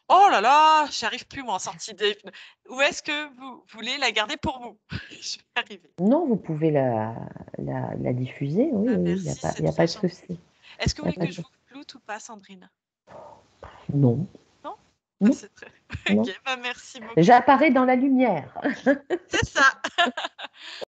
oh là là, j'arrive plus moi en sortie d'hypnose. Ou est-ce que vous voulez la garder pour vous? Je vais y arriver. Non, vous pouvez la diffuser, oui, Ah oui, oui, merci, c'est il y a pas très de gentil. souci. Est-ce que vous Il y a voulez pas que de je souci. vous floute ou pas, Sandrine? Non, Non? Ah, non. c'est très Non. Ok, bah merci beaucoup. J'apparais dans la lumière. C'est ça.